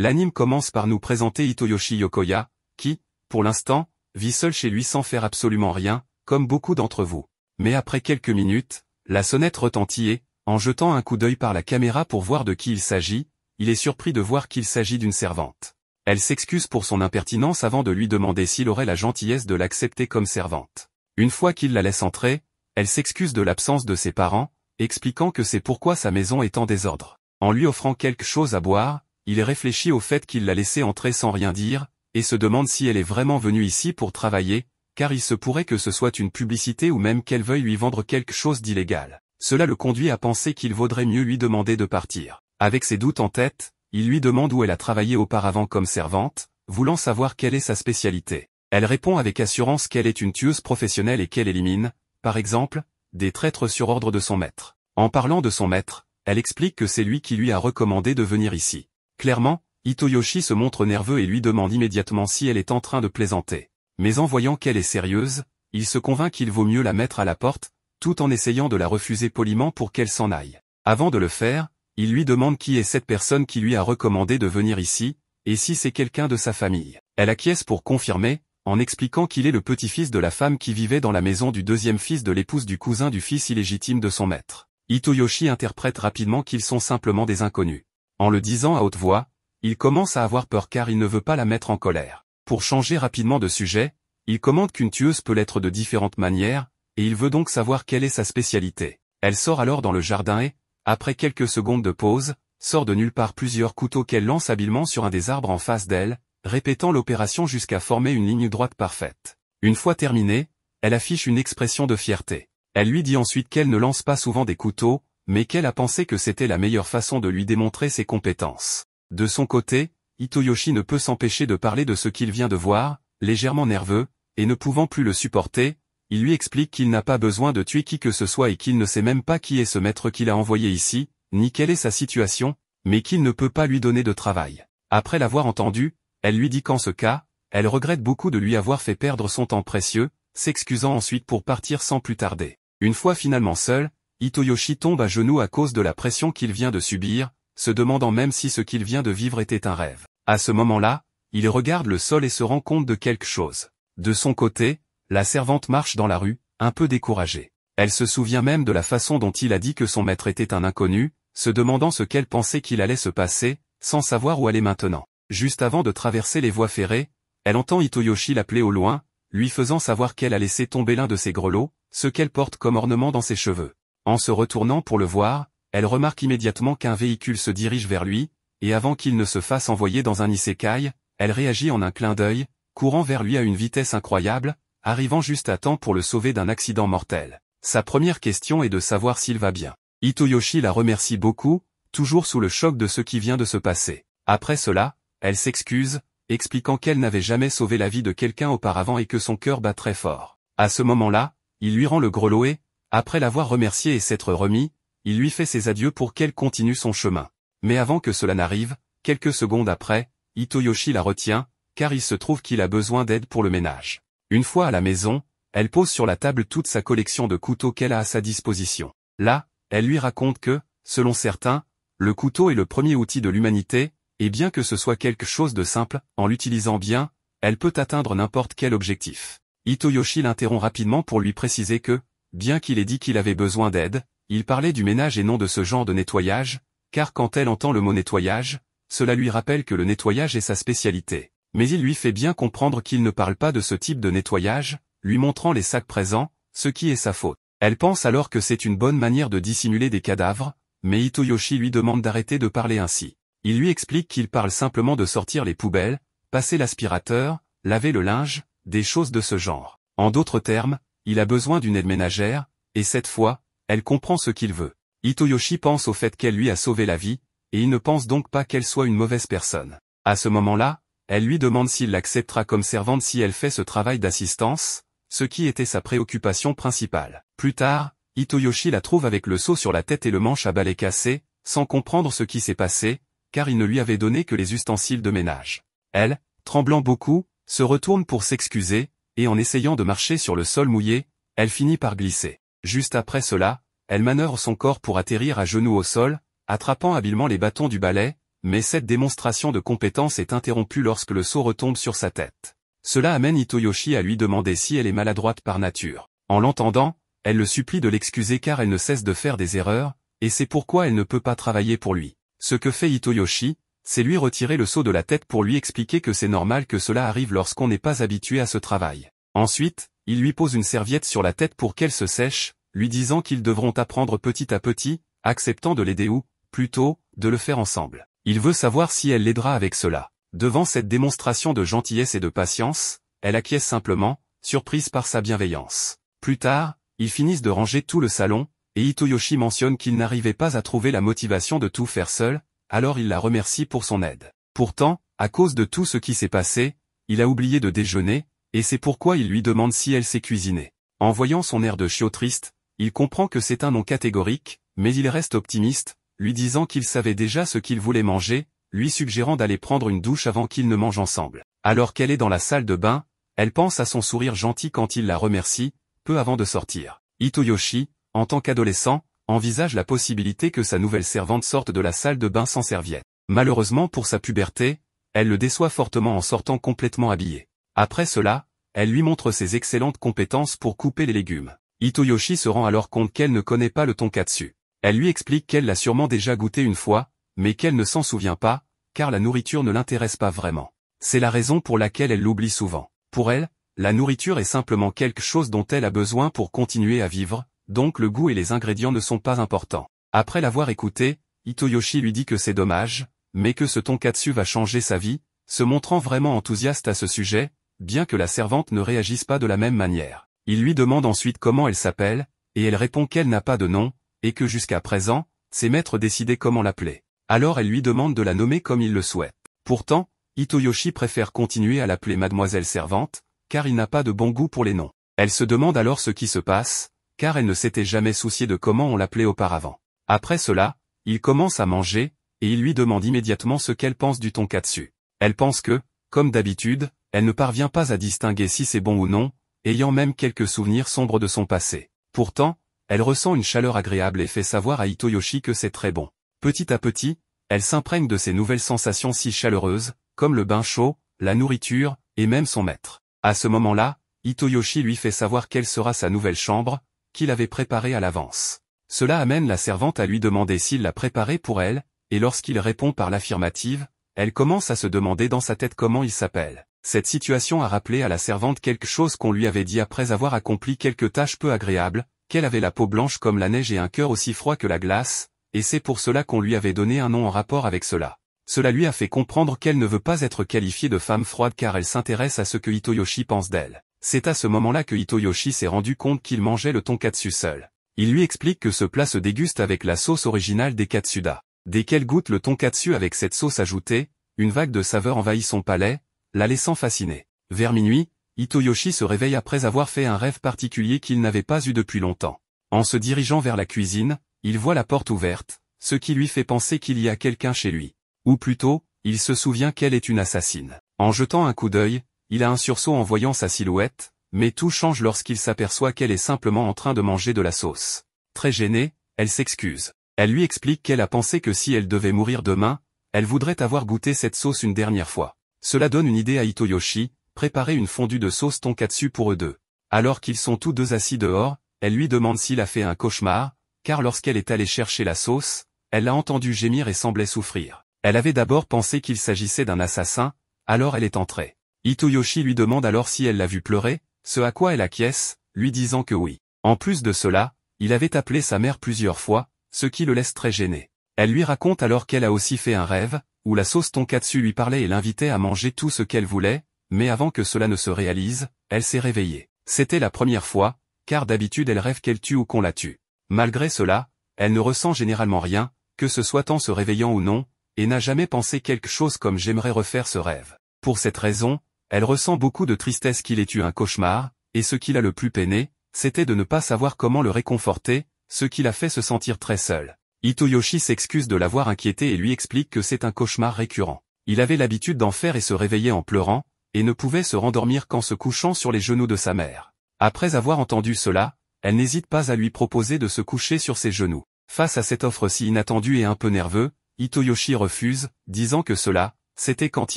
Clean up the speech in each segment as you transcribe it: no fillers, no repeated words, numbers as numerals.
L'anime commence par nous présenter Hitoyoshi Yokoya, qui, pour l'instant, vit seul chez lui sans faire absolument rien, comme beaucoup d'entre vous. Mais après quelques minutes, la sonnette retentit et, en jetant un coup d'œil par la caméra pour voir de qui il s'agit, il est surpris de voir qu'il s'agit d'une servante. Elle s'excuse pour son impertinence avant de lui demander s'il aurait la gentillesse de l'accepter comme servante. Une fois qu'il la laisse entrer, elle s'excuse de l'absence de ses parents, expliquant que c'est pourquoi sa maison est en désordre. En lui offrant quelque chose à boire, il réfléchit au fait qu'il l'a laissée entrer sans rien dire, et se demande si elle est vraiment venue ici pour travailler, car il se pourrait que ce soit une publicité ou même qu'elle veuille lui vendre quelque chose d'illégal. Cela le conduit à penser qu'il vaudrait mieux lui demander de partir. Avec ses doutes en tête, il lui demande où elle a travaillé auparavant comme servante, voulant savoir quelle est sa spécialité. Elle répond avec assurance qu'elle est une tueuse professionnelle et qu'elle élimine, par exemple, des traîtres sur ordre de son maître. En parlant de son maître, elle explique que c'est lui qui lui a recommandé de venir ici. Clairement, Hitoyoshi se montre nerveux et lui demande immédiatement si elle est en train de plaisanter. Mais en voyant qu'elle est sérieuse, il se convainc qu'il vaut mieux la mettre à la porte, tout en essayant de la refuser poliment pour qu'elle s'en aille. Avant de le faire, il lui demande qui est cette personne qui lui a recommandé de venir ici, et si c'est quelqu'un de sa famille. Elle acquiesce pour confirmer, en expliquant qu'il est le petit-fils de la femme qui vivait dans la maison du deuxième fils de l'épouse du cousin du fils illégitime de son maître. Hitoyoshi interprète rapidement qu'ils sont simplement des inconnus. En le disant à haute voix, il commence à avoir peur car il ne veut pas la mettre en colère. Pour changer rapidement de sujet, il commente qu'une tueuse peut l'être de différentes manières, et il veut donc savoir quelle est sa spécialité. Elle sort alors dans le jardin et, après quelques secondes de pause, sort de nulle part plusieurs couteaux qu'elle lance habilement sur un des arbres en face d'elle, répétant l'opération jusqu'à former une ligne droite parfaite. Une fois terminée, elle affiche une expression de fierté. Elle lui dit ensuite qu'elle ne lance pas souvent des couteaux, mais qu'elle a pensé que c'était la meilleure façon de lui démontrer ses compétences. De son côté, Hitoyoshi ne peut s'empêcher de parler de ce qu'il vient de voir, légèrement nerveux, et ne pouvant plus le supporter, il lui explique qu'il n'a pas besoin de tuer qui que ce soit et qu'il ne sait même pas qui est ce maître qu'il a envoyé ici, ni quelle est sa situation, mais qu'il ne peut pas lui donner de travail. Après l'avoir entendu, elle lui dit qu'en ce cas, elle regrette beaucoup de lui avoir fait perdre son temps précieux, s'excusant ensuite pour partir sans plus tarder. Une fois finalement seul, Hitoyoshi tombe à genoux à cause de la pression qu'il vient de subir, se demandant même si ce qu'il vient de vivre était un rêve. À ce moment-là, il regarde le sol et se rend compte de quelque chose. De son côté, la servante marche dans la rue, un peu découragée. Elle se souvient même de la façon dont il a dit que son maître était un inconnu, se demandant ce qu'elle pensait qu'il allait se passer, sans savoir où aller maintenant. Juste avant de traverser les voies ferrées, elle entend Hitoyoshi l'appeler au loin, lui faisant savoir qu'elle a laissé tomber l'un de ses grelots, ce qu'elle porte comme ornement dans ses cheveux. En se retournant pour le voir, elle remarque immédiatement qu'un véhicule se dirige vers lui, et avant qu'il ne se fasse envoyer dans un isekai, elle réagit en un clin d'œil, courant vers lui à une vitesse incroyable, arrivant juste à temps pour le sauver d'un accident mortel. Sa première question est de savoir s'il va bien. Hitoyoshi la remercie beaucoup, toujours sous le choc de ce qui vient de se passer. Après cela, elle s'excuse, expliquant qu'elle n'avait jamais sauvé la vie de quelqu'un auparavant et que son cœur bat très fort. À ce moment-là, il lui rend le grelot et, après l'avoir remercié et s'être remis, il lui fait ses adieux pour qu'elle continue son chemin. Mais avant que cela n'arrive, quelques secondes après, Hitoyoshi la retient, car il se trouve qu'il a besoin d'aide pour le ménage. Une fois à la maison, elle pose sur la table toute sa collection de couteaux qu'elle a à sa disposition. Là, elle lui raconte que, selon certains, le couteau est le premier outil de l'humanité, et bien que ce soit quelque chose de simple, en l'utilisant bien, elle peut atteindre n'importe quel objectif. Hitoyoshi l'interrompt rapidement pour lui préciser que, bien qu'il ait dit qu'il avait besoin d'aide, il parlait du ménage et non de ce genre de nettoyage, car quand elle entend le mot nettoyage, cela lui rappelle que le nettoyage est sa spécialité. Mais il lui fait bien comprendre qu'il ne parle pas de ce type de nettoyage, lui montrant les sacs présents, ce qui est sa faute. Elle pense alors que c'est une bonne manière de dissimuler des cadavres, mais Hitoyoshi lui demande d'arrêter de parler ainsi. Il lui explique qu'il parle simplement de sortir les poubelles, passer l'aspirateur, laver le linge, des choses de ce genre. En d'autres termes, il a besoin d'une aide ménagère, et cette fois, elle comprend ce qu'il veut. Hitoyoshi pense au fait qu'elle lui a sauvé la vie, et il ne pense donc pas qu'elle soit une mauvaise personne. À ce moment-là, elle lui demande s'il l'acceptera comme servante si elle fait ce travail d'assistance, ce qui était sa préoccupation principale. Plus tard, Hitoyoshi la trouve avec le seau sur la tête et le manche à balai cassé, sans comprendre ce qui s'est passé, car il ne lui avait donné que les ustensiles de ménage. Elle, tremblant beaucoup, se retourne pour s'excuser, et en essayant de marcher sur le sol mouillé, elle finit par glisser. Juste après cela, elle manœuvre son corps pour atterrir à genoux au sol, attrapant habilement les bâtons du balai, mais cette démonstration de compétence est interrompue lorsque le seau retombe sur sa tête. Cela amène Hitoyoshi à lui demander si elle est maladroite par nature. En l'entendant, elle le supplie de l'excuser car elle ne cesse de faire des erreurs, et c'est pourquoi elle ne peut pas travailler pour lui. Ce que fait Hitoyoshi, c'est lui retirer le seau de la tête pour lui expliquer que c'est normal que cela arrive lorsqu'on n'est pas habitué à ce travail. Ensuite, il lui pose une serviette sur la tête pour qu'elle se sèche, lui disant qu'ils devront apprendre petit à petit, acceptant de l'aider ou, plutôt, de le faire ensemble. Il veut savoir si elle l'aidera avec cela. Devant cette démonstration de gentillesse et de patience, elle acquiesce simplement, surprise par sa bienveillance. Plus tard, ils finissent de ranger tout le salon, et Hitoyoshi mentionne qu'il n'arrivait pas à trouver la motivation de tout faire seul, alors il la remercie pour son aide. Pourtant, à cause de tout ce qui s'est passé, il a oublié de déjeuner, et c'est pourquoi il lui demande si elle sait cuisiner. En voyant son air de chiot triste, il comprend que c'est un non catégorique, mais il reste optimiste, lui disant qu'il savait déjà ce qu'il voulait manger, lui suggérant d'aller prendre une douche avant qu'ils ne mangent ensemble. Alors qu'elle est dans la salle de bain, elle pense à son sourire gentil quand il la remercie, peu avant de sortir. Hitoyoshi, en tant qu'adolescent, envisage la possibilité que sa nouvelle servante sorte de la salle de bain sans serviette. Malheureusement pour sa puberté, elle le déçoit fortement en sortant complètement habillée. Après cela, elle lui montre ses excellentes compétences pour couper les légumes. Hitoyoshi se rend alors compte qu'elle ne connaît pas le tonkatsu. Elle lui explique qu'elle l'a sûrement déjà goûté une fois, mais qu'elle ne s'en souvient pas, car la nourriture ne l'intéresse pas vraiment. C'est la raison pour laquelle elle l'oublie souvent. Pour elle, la nourriture est simplement quelque chose dont elle a besoin pour continuer à vivre, donc le goût et les ingrédients ne sont pas importants. Après l'avoir écouté, Hitoyoshi lui dit que c'est dommage, mais que ce tonkatsu va changer sa vie, se montrant vraiment enthousiaste à ce sujet, bien que la servante ne réagisse pas de la même manière. Il lui demande ensuite comment elle s'appelle, et elle répond qu'elle n'a pas de nom, et que jusqu'à présent, ses maîtres décidaient comment l'appeler. Alors elle lui demande de la nommer comme il le souhaite. Pourtant, Hitoyoshi préfère continuer à l'appeler Mademoiselle Servante, car il n'a pas de bon goût pour les noms. Elle se demande alors ce qui se passe, car elle ne s'était jamais souciée de comment on l'appelait auparavant. Après cela, il commence à manger, et il lui demande immédiatement ce qu'elle pense du tonkatsu. Elle pense que, comme d'habitude, elle ne parvient pas à distinguer si c'est bon ou non, ayant même quelques souvenirs sombres de son passé. Pourtant, elle ressent une chaleur agréable et fait savoir à Hitoyoshi que c'est très bon. Petit à petit, elle s'imprègne de ces nouvelles sensations si chaleureuses, comme le bain chaud, la nourriture, et même son maître. À ce moment-là, Hitoyoshi lui fait savoir quelle sera sa nouvelle chambre, qu'il avait préparée à l'avance. Cela amène la servante à lui demander s'il l'a préparée pour elle, et lorsqu'il répond par l'affirmative, elle commence à se demander dans sa tête comment il s'appelle. Cette situation a rappelé à la servante quelque chose qu'on lui avait dit après avoir accompli quelques tâches peu agréables, qu'elle avait la peau blanche comme la neige et un cœur aussi froid que la glace, et c'est pour cela qu'on lui avait donné un nom en rapport avec cela. Cela lui a fait comprendre qu'elle ne veut pas être qualifiée de femme froide car elle s'intéresse à ce que Hitoyoshi pense d'elle. C'est à ce moment-là que Hitoyoshi s'est rendu compte qu'il mangeait le tonkatsu seul. Il lui explique que ce plat se déguste avec la sauce originale des Katsuda. Dès qu'elle goûte le tonkatsu avec cette sauce ajoutée, une vague de saveur envahit son palais, la laissant fascinée. Vers minuit, Hitoyoshi se réveille après avoir fait un rêve particulier qu'il n'avait pas eu depuis longtemps. En se dirigeant vers la cuisine, il voit la porte ouverte, ce qui lui fait penser qu'il y a quelqu'un chez lui. Ou plutôt, il se souvient qu'elle est une assassine. En jetant un coup d'œil, il a un sursaut en voyant sa silhouette, mais tout change lorsqu'il s'aperçoit qu'elle est simplement en train de manger de la sauce. Très gênée, elle s'excuse. Elle lui explique qu'elle a pensé que si elle devait mourir demain, elle voudrait avoir goûté cette sauce une dernière fois. Cela donne une idée à Hitoyoshi, préparer une fondue de sauce tonkatsu pour eux deux. Alors qu'ils sont tous deux assis dehors, elle lui demande s'il a fait un cauchemar, car lorsqu'elle est allée chercher la sauce, elle l'a entendu gémir et semblait souffrir. Elle avait d'abord pensé qu'il s'agissait d'un assassin, alors elle est entrée. Hitoyoshi lui demande alors si elle l'a vu pleurer, ce à quoi elle acquiesce, lui disant que oui. En plus de cela, il avait appelé sa mère plusieurs fois, ce qui le laisse très gêné. Elle lui raconte alors qu'elle a aussi fait un rêve, où la sauce tonkatsu lui parlait et l'invitait à manger tout ce qu'elle voulait, mais avant que cela ne se réalise, elle s'est réveillée. C'était la première fois, car d'habitude elle rêve qu'elle tue ou qu'on la tue. Malgré cela, elle ne ressent généralement rien, que ce soit en se réveillant ou non, et n'a jamais pensé quelque chose comme j'aimerais refaire ce rêve. Pour cette raison, elle ressent beaucoup de tristesse qu'il ait eu un cauchemar, et ce qui l'a le plus peiné, c'était de ne pas savoir comment le réconforter, ce qui l'a fait se sentir très seul. Hitoyoshi s'excuse de l'avoir inquiété et lui explique que c'est un cauchemar récurrent. Il avait l'habitude d'en faire et se réveillait en pleurant, et ne pouvait se rendormir qu'en se couchant sur les genoux de sa mère. Après avoir entendu cela, elle n'hésite pas à lui proposer de se coucher sur ses genoux. Face à cette offre si inattendue et un peu nerveux, Hitoyoshi refuse, disant que cela, c'était quand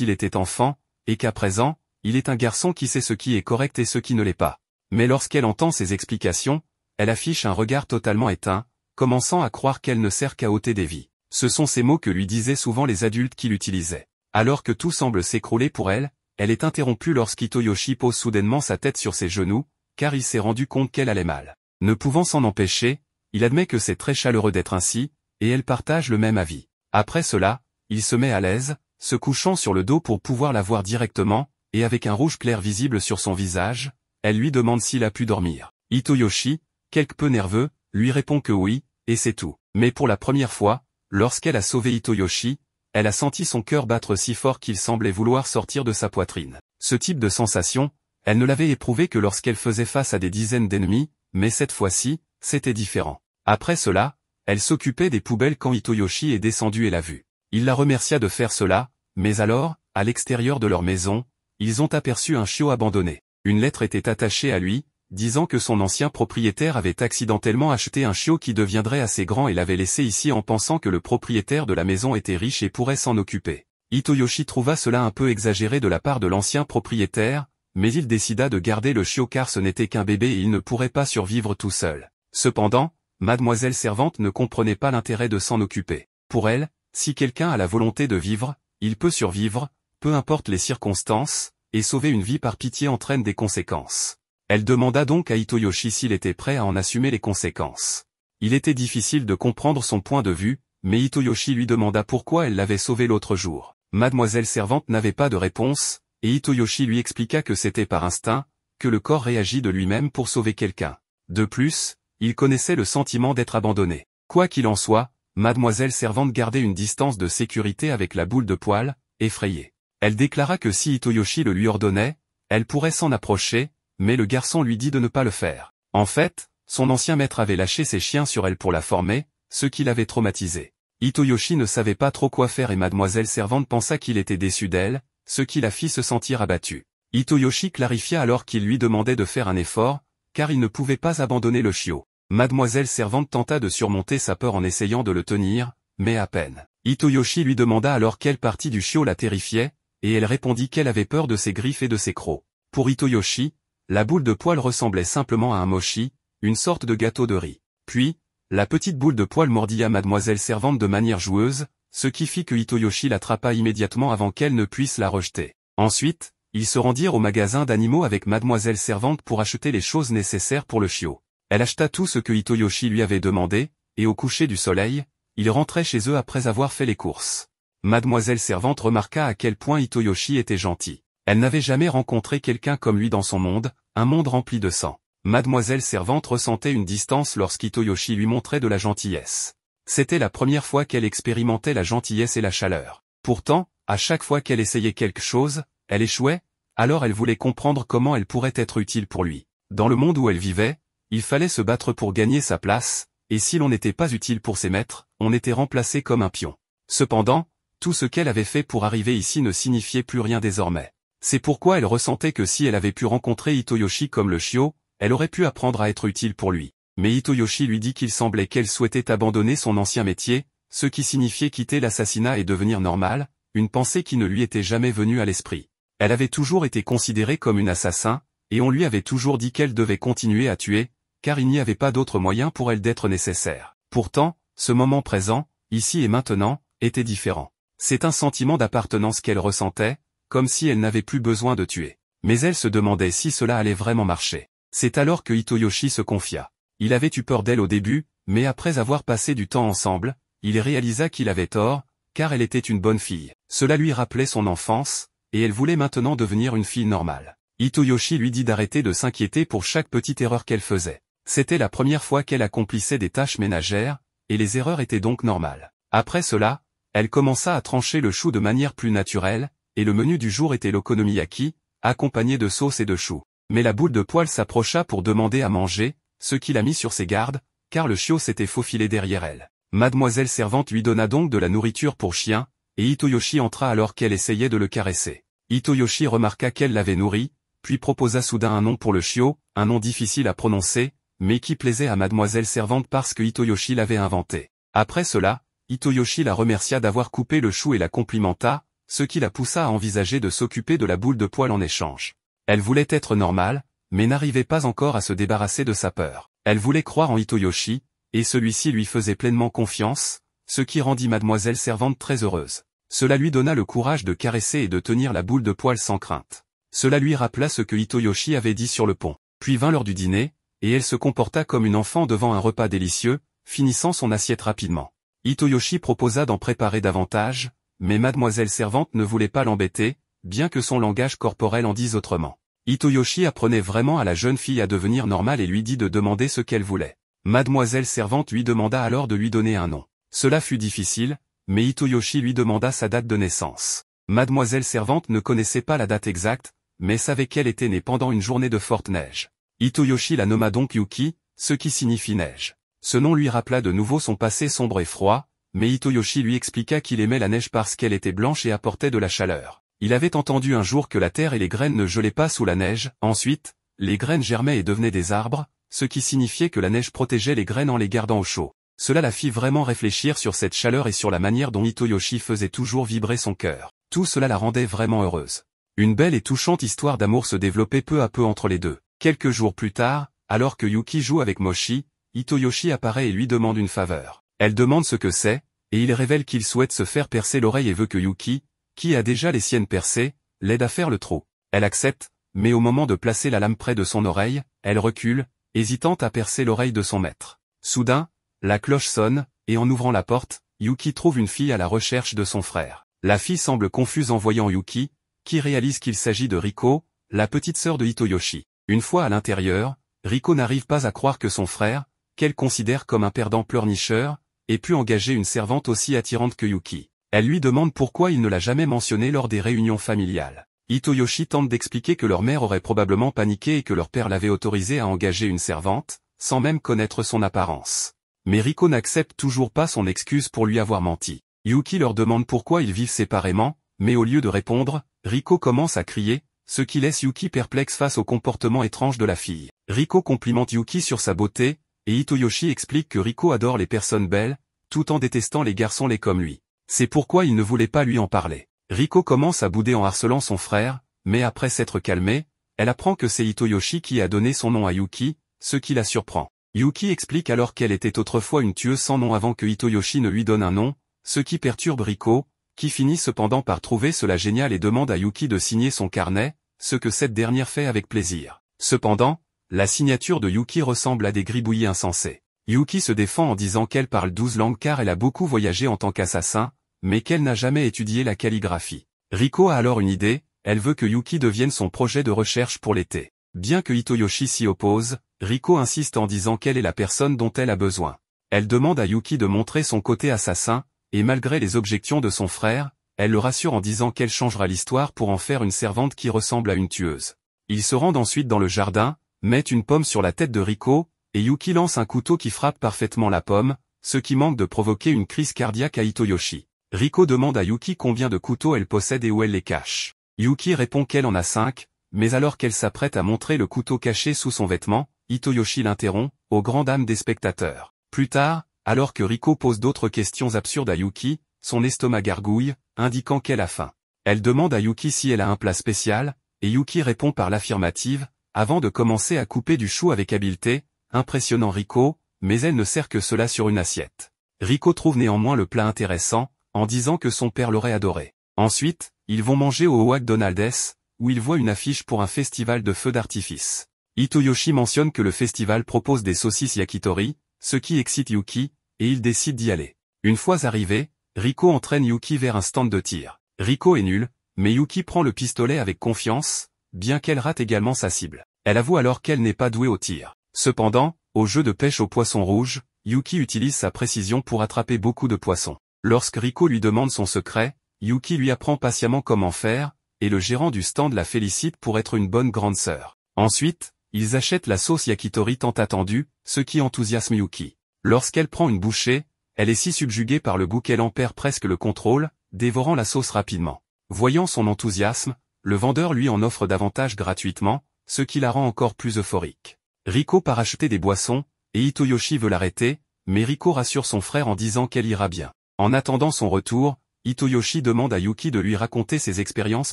il était enfant, et qu'à présent, il est un garçon qui sait ce qui est correct et ce qui ne l'est pas. Mais lorsqu'elle entend ces explications, elle affiche un regard totalement éteint, commençant à croire qu'elle ne sert qu'à ôter des vies. Ce sont ces mots que lui disaient souvent les adultes qui l'utilisaient. Alors que tout semble s'écrouler pour elle, elle est interrompue lorsqu'Hitoyoshi pose soudainement sa tête sur ses genoux, car il s'est rendu compte qu'elle allait mal. Ne pouvant s'en empêcher, il admet que c'est très chaleureux d'être ainsi, et elle partage le même avis. Après cela, il se met à l'aise, se couchant sur le dos pour pouvoir la voir directement, et avec un rouge clair visible sur son visage, elle lui demande s'il a pu dormir. Hitoyoshi, quelque peu nerveux, lui répond que oui, et c'est tout. Mais pour la première fois, lorsqu'elle a sauvé Hitoyoshi, elle a senti son cœur battre si fort qu'il semblait vouloir sortir de sa poitrine. Ce type de sensation, elle ne l'avait éprouvé que lorsqu'elle faisait face à des dizaines d'ennemis, mais cette fois-ci, c'était différent. Après cela, elle s'occupait des poubelles quand Hitoyoshi est descendu et l'a vue. Il la remercia de faire cela, mais alors, à l'extérieur de leur maison, ils ont aperçu un chiot abandonné. Une lettre était attachée à lui, disant que son ancien propriétaire avait accidentellement acheté un chiot qui deviendrait assez grand et l'avait laissé ici en pensant que le propriétaire de la maison était riche et pourrait s'en occuper. Hitoyoshi trouva cela un peu exagéré de la part de l'ancien propriétaire, mais il décida de garder le chiot car ce n'était qu'un bébé et il ne pourrait pas survivre tout seul. Cependant, Mademoiselle Servante ne comprenait pas l'intérêt de s'en occuper. Pour elle, si quelqu'un a la volonté de vivre, il peut survivre, peu importe les circonstances, et sauver une vie par pitié entraîne des conséquences. Elle demanda donc à Hitoyoshi s'il était prêt à en assumer les conséquences. Il était difficile de comprendre son point de vue, mais Hitoyoshi lui demanda pourquoi elle l'avait sauvé l'autre jour. Mademoiselle Servante n'avait pas de réponse, et Hitoyoshi lui expliqua que c'était par instinct, que le corps réagit de lui-même pour sauver quelqu'un. De plus, il connaissait le sentiment d'être abandonné. Quoi qu'il en soit, Mademoiselle Servante gardait une distance de sécurité avec la boule de poil, effrayée. Elle déclara que si Hitoyoshi le lui ordonnait, elle pourrait s'en approcher, mais le garçon lui dit de ne pas le faire. En fait, son ancien maître avait lâché ses chiens sur elle pour la former, ce qui l'avait traumatisée. Hitoyoshi ne savait pas trop quoi faire et Mademoiselle Servante pensa qu'il était déçu d'elle, ce qui la fit se sentir abattue. Hitoyoshi clarifia alors qu'il lui demandait de faire un effort, car il ne pouvait pas abandonner le chiot. Mademoiselle Servante tenta de surmonter sa peur en essayant de le tenir, mais à peine. Hitoyoshi lui demanda alors quelle partie du chiot la terrifiait, et elle répondit qu'elle avait peur de ses griffes et de ses crocs. Pour Hitoyoshi, la boule de poil ressemblait simplement à un mochi, une sorte de gâteau de riz. Puis, la petite boule de poil mordit à Mademoiselle Servante de manière joueuse, ce qui fit que Hitoyoshi l'attrapa immédiatement avant qu'elle ne puisse la rejeter. Ensuite, ils se rendirent au magasin d'animaux avec Mademoiselle Servante pour acheter les choses nécessaires pour le chiot. Elle acheta tout ce que Hitoyoshi lui avait demandé, et au coucher du soleil, ils rentraient chez eux après avoir fait les courses. Mademoiselle Servante remarqua à quel point Hitoyoshi était gentil. Elle n'avait jamais rencontré quelqu'un comme lui dans son monde, un monde rempli de sang. Mademoiselle Servante ressentait une distance lorsqu'Hitoyoshi lui montrait de la gentillesse. C'était la première fois qu'elle expérimentait la gentillesse et la chaleur. Pourtant, à chaque fois qu'elle essayait quelque chose, elle échouait, alors elle voulait comprendre comment elle pourrait être utile pour lui. Dans le monde où elle vivait, il fallait se battre pour gagner sa place, et si l'on n'était pas utile pour ses maîtres, on était remplacé comme un pion. Cependant, tout ce qu'elle avait fait pour arriver ici ne signifiait plus rien désormais. C'est pourquoi elle ressentait que si elle avait pu rencontrer Hitoyoshi comme le chiot, elle aurait pu apprendre à être utile pour lui. Mais Hitoyoshi lui dit qu'il semblait qu'elle souhaitait abandonner son ancien métier, ce qui signifiait quitter l'assassinat et devenir normale, une pensée qui ne lui était jamais venue à l'esprit. Elle avait toujours été considérée comme une assassin, et on lui avait toujours dit qu'elle devait continuer à tuer, car il n'y avait pas d'autre moyen pour elle d'être nécessaire. Pourtant, ce moment présent, ici et maintenant, était différent. C'est un sentiment d'appartenance qu'elle ressentait, comme si elle n'avait plus besoin de tuer. Mais elle se demandait si cela allait vraiment marcher. C'est alors que Hitoyoshi se confia. Il avait eu peur d'elle au début, mais après avoir passé du temps ensemble, il réalisa qu'il avait tort, car elle était une bonne fille. Cela lui rappelait son enfance, et elle voulait maintenant devenir une fille normale. Hitoyoshi lui dit d'arrêter de s'inquiéter pour chaque petite erreur qu'elle faisait. C'était la première fois qu'elle accomplissait des tâches ménagères, et les erreurs étaient donc normales. Après cela, elle commença à trancher le chou de manière plus naturelle, et le menu du jour était l'okonomiyaki, accompagné de sauce et de choux. Mais la boule de poil s'approcha pour demander à manger, ce qui la mit sur ses gardes, car le chiot s'était faufilé derrière elle. Mademoiselle Servante lui donna donc de la nourriture pour chien, et Hitoyoshi entra alors qu'elle essayait de le caresser. Hitoyoshi remarqua qu'elle l'avait nourri, puis proposa soudain un nom pour le chiot, un nom difficile à prononcer, mais qui plaisait à Mademoiselle Servante parce que Hitoyoshi l'avait inventé. Après cela, Hitoyoshi la remercia d'avoir coupé le chou et la complimenta, ce qui la poussa à envisager de s'occuper de la boule de poil en échange. Elle voulait être normale, mais n'arrivait pas encore à se débarrasser de sa peur. Elle voulait croire en Hitoyoshi, et celui-ci lui faisait pleinement confiance, ce qui rendit mademoiselle servante très heureuse. Cela lui donna le courage de caresser et de tenir la boule de poil sans crainte. Cela lui rappela ce que Hitoyoshi avait dit sur le pont. Puis vint l'heure du dîner, et elle se comporta comme une enfant devant un repas délicieux, finissant son assiette rapidement. Hitoyoshi proposa d'en préparer davantage, mais mademoiselle servante ne voulait pas l'embêter, bien que son langage corporel en dise autrement. Hitoyoshi apprenait vraiment à la jeune fille à devenir normale et lui dit de demander ce qu'elle voulait. Mademoiselle servante lui demanda alors de lui donner un nom. Cela fut difficile, mais Hitoyoshi lui demanda sa date de naissance. Mademoiselle servante ne connaissait pas la date exacte, mais savait qu'elle était née pendant une journée de forte neige. Hitoyoshi la nomma donc Yuki, ce qui signifie neige. Ce nom lui rappela de nouveau son passé sombre et froid, mais Hitoyoshi lui expliqua qu'il aimait la neige parce qu'elle était blanche et apportait de la chaleur. Il avait entendu un jour que la terre et les graines ne gelaient pas sous la neige. Ensuite, les graines germaient et devenaient des arbres, ce qui signifiait que la neige protégeait les graines en les gardant au chaud. Cela la fit vraiment réfléchir sur cette chaleur et sur la manière dont Hitoyoshi faisait toujours vibrer son cœur. Tout cela la rendait vraiment heureuse. Une belle et touchante histoire d'amour se développait peu à peu entre les deux. Quelques jours plus tard, alors que Yuki joue avec Mochi, Hitoyoshi apparaît et lui demande une faveur. Elle demande ce que c'est, et il révèle qu'il souhaite se faire percer l'oreille et veut que Yuki, qui a déjà les siennes percées, l'aide à faire le trou. Elle accepte, mais au moment de placer la lame près de son oreille, elle recule, hésitant à percer l'oreille de son maître. Soudain, la cloche sonne, et en ouvrant la porte, Yuki trouve une fille à la recherche de son frère. La fille semble confuse en voyant Yuki, qui réalise qu'il s'agit de Riko, la petite sœur de Hitoyoshi. Une fois à l'intérieur, Riko n'arrive pas à croire que son frère, qu'elle considère comme un perdant pleurnicheur, ait pu engager une servante aussi attirante que Yuki. Elle lui demande pourquoi il ne l'a jamais mentionné lors des réunions familiales. Hitoyoshi tente d'expliquer que leur mère aurait probablement paniqué et que leur père l'avait autorisé à engager une servante, sans même connaître son apparence. Mais Riko n'accepte toujours pas son excuse pour lui avoir menti. Yuki leur demande pourquoi ils vivent séparément, mais au lieu de répondre, Riko commence à crier, ce qui laisse Yuki perplexe face au comportement étrange de la fille. Riko complimente Yuki sur sa beauté, et Hitoyoshi explique que Riko adore les personnes belles, tout en détestant les garçons laids comme lui. C'est pourquoi il ne voulait pas lui en parler. Riko commence à bouder en harcelant son frère, mais après s'être calmée, elle apprend que c'est Hitoyoshi qui a donné son nom à Yuki, ce qui la surprend. Yuki explique alors qu'elle était autrefois une tueuse sans nom avant que Hitoyoshi ne lui donne un nom, ce qui perturbe Riko, qui finit cependant par trouver cela génial et demande à Yuki de signer son carnet, ce que cette dernière fait avec plaisir. Cependant, la signature de Yuki ressemble à des gribouillis insensés. Yuki se défend en disant qu'elle parle 12 langues car elle a beaucoup voyagé en tant qu'assassin, mais qu'elle n'a jamais étudié la calligraphie. Riko a alors une idée, elle veut que Yuki devienne son projet de recherche pour l'été. Bien que Hitoyoshi s'y oppose, Riko insiste en disant qu'elle est la personne dont elle a besoin. Elle demande à Yuki de montrer son côté assassin, et malgré les objections de son frère, elle le rassure en disant qu'elle changera l'histoire pour en faire une servante qui ressemble à une tueuse. Ils se rendent ensuite dans le jardin, mettent une pomme sur la tête de Riko, et Yuki lance un couteau qui frappe parfaitement la pomme, ce qui manque de provoquer une crise cardiaque à Hitoyoshi. Riko demande à Yuki combien de couteaux elle possède et où elle les cache. Yuki répond qu'elle en a 5, mais alors qu'elle s'apprête à montrer le couteau caché sous son vêtement, Hitoyoshi l'interrompt, aux grandes dames des spectateurs. Plus tard, alors que Riko pose d'autres questions absurdes à Yuki, son estomac gargouille, indiquant qu'elle a faim. Elle demande à Yuki si elle a un plat spécial, et Yuki répond par l'affirmative, avant de commencer à couper du chou avec habileté, impressionnant Riko, mais elle ne sert que cela sur une assiette. Riko trouve néanmoins le plat intéressant, en disant que son père l'aurait adoré. Ensuite, ils vont manger au McDonald's, où ils voient une affiche pour un festival de feux d'artifice. Hitoyoshi mentionne que le festival propose des saucisses yakitori, ce qui excite Yuki, et il décide d'y aller. Une fois arrivé, Riko entraîne Yuki vers un stand de tir. Riko est nul, mais Yuki prend le pistolet avec confiance, bien qu'elle rate également sa cible. Elle avoue alors qu'elle n'est pas douée au tir. Cependant, au jeu de pêche au poisson rouge, Yuki utilise sa précision pour attraper beaucoup de poissons. Lorsque Riko lui demande son secret, Yuki lui apprend patiemment comment faire, et le gérant du stand la félicite pour être une bonne grande sœur. Ensuite, ils achètent la sauce yakitori tant attendue, ce qui enthousiasme Yuki. Lorsqu'elle prend une bouchée, elle est si subjuguée par le goût qu'elle en perd presque le contrôle, dévorant la sauce rapidement. Voyant son enthousiasme, le vendeur lui en offre davantage gratuitement, ce qui la rend encore plus euphorique. Riko part acheter des boissons, et Hitoyoshi veut l'arrêter, mais Riko rassure son frère en disant qu'elle ira bien. En attendant son retour, Hitoyoshi demande à Yuki de lui raconter ses expériences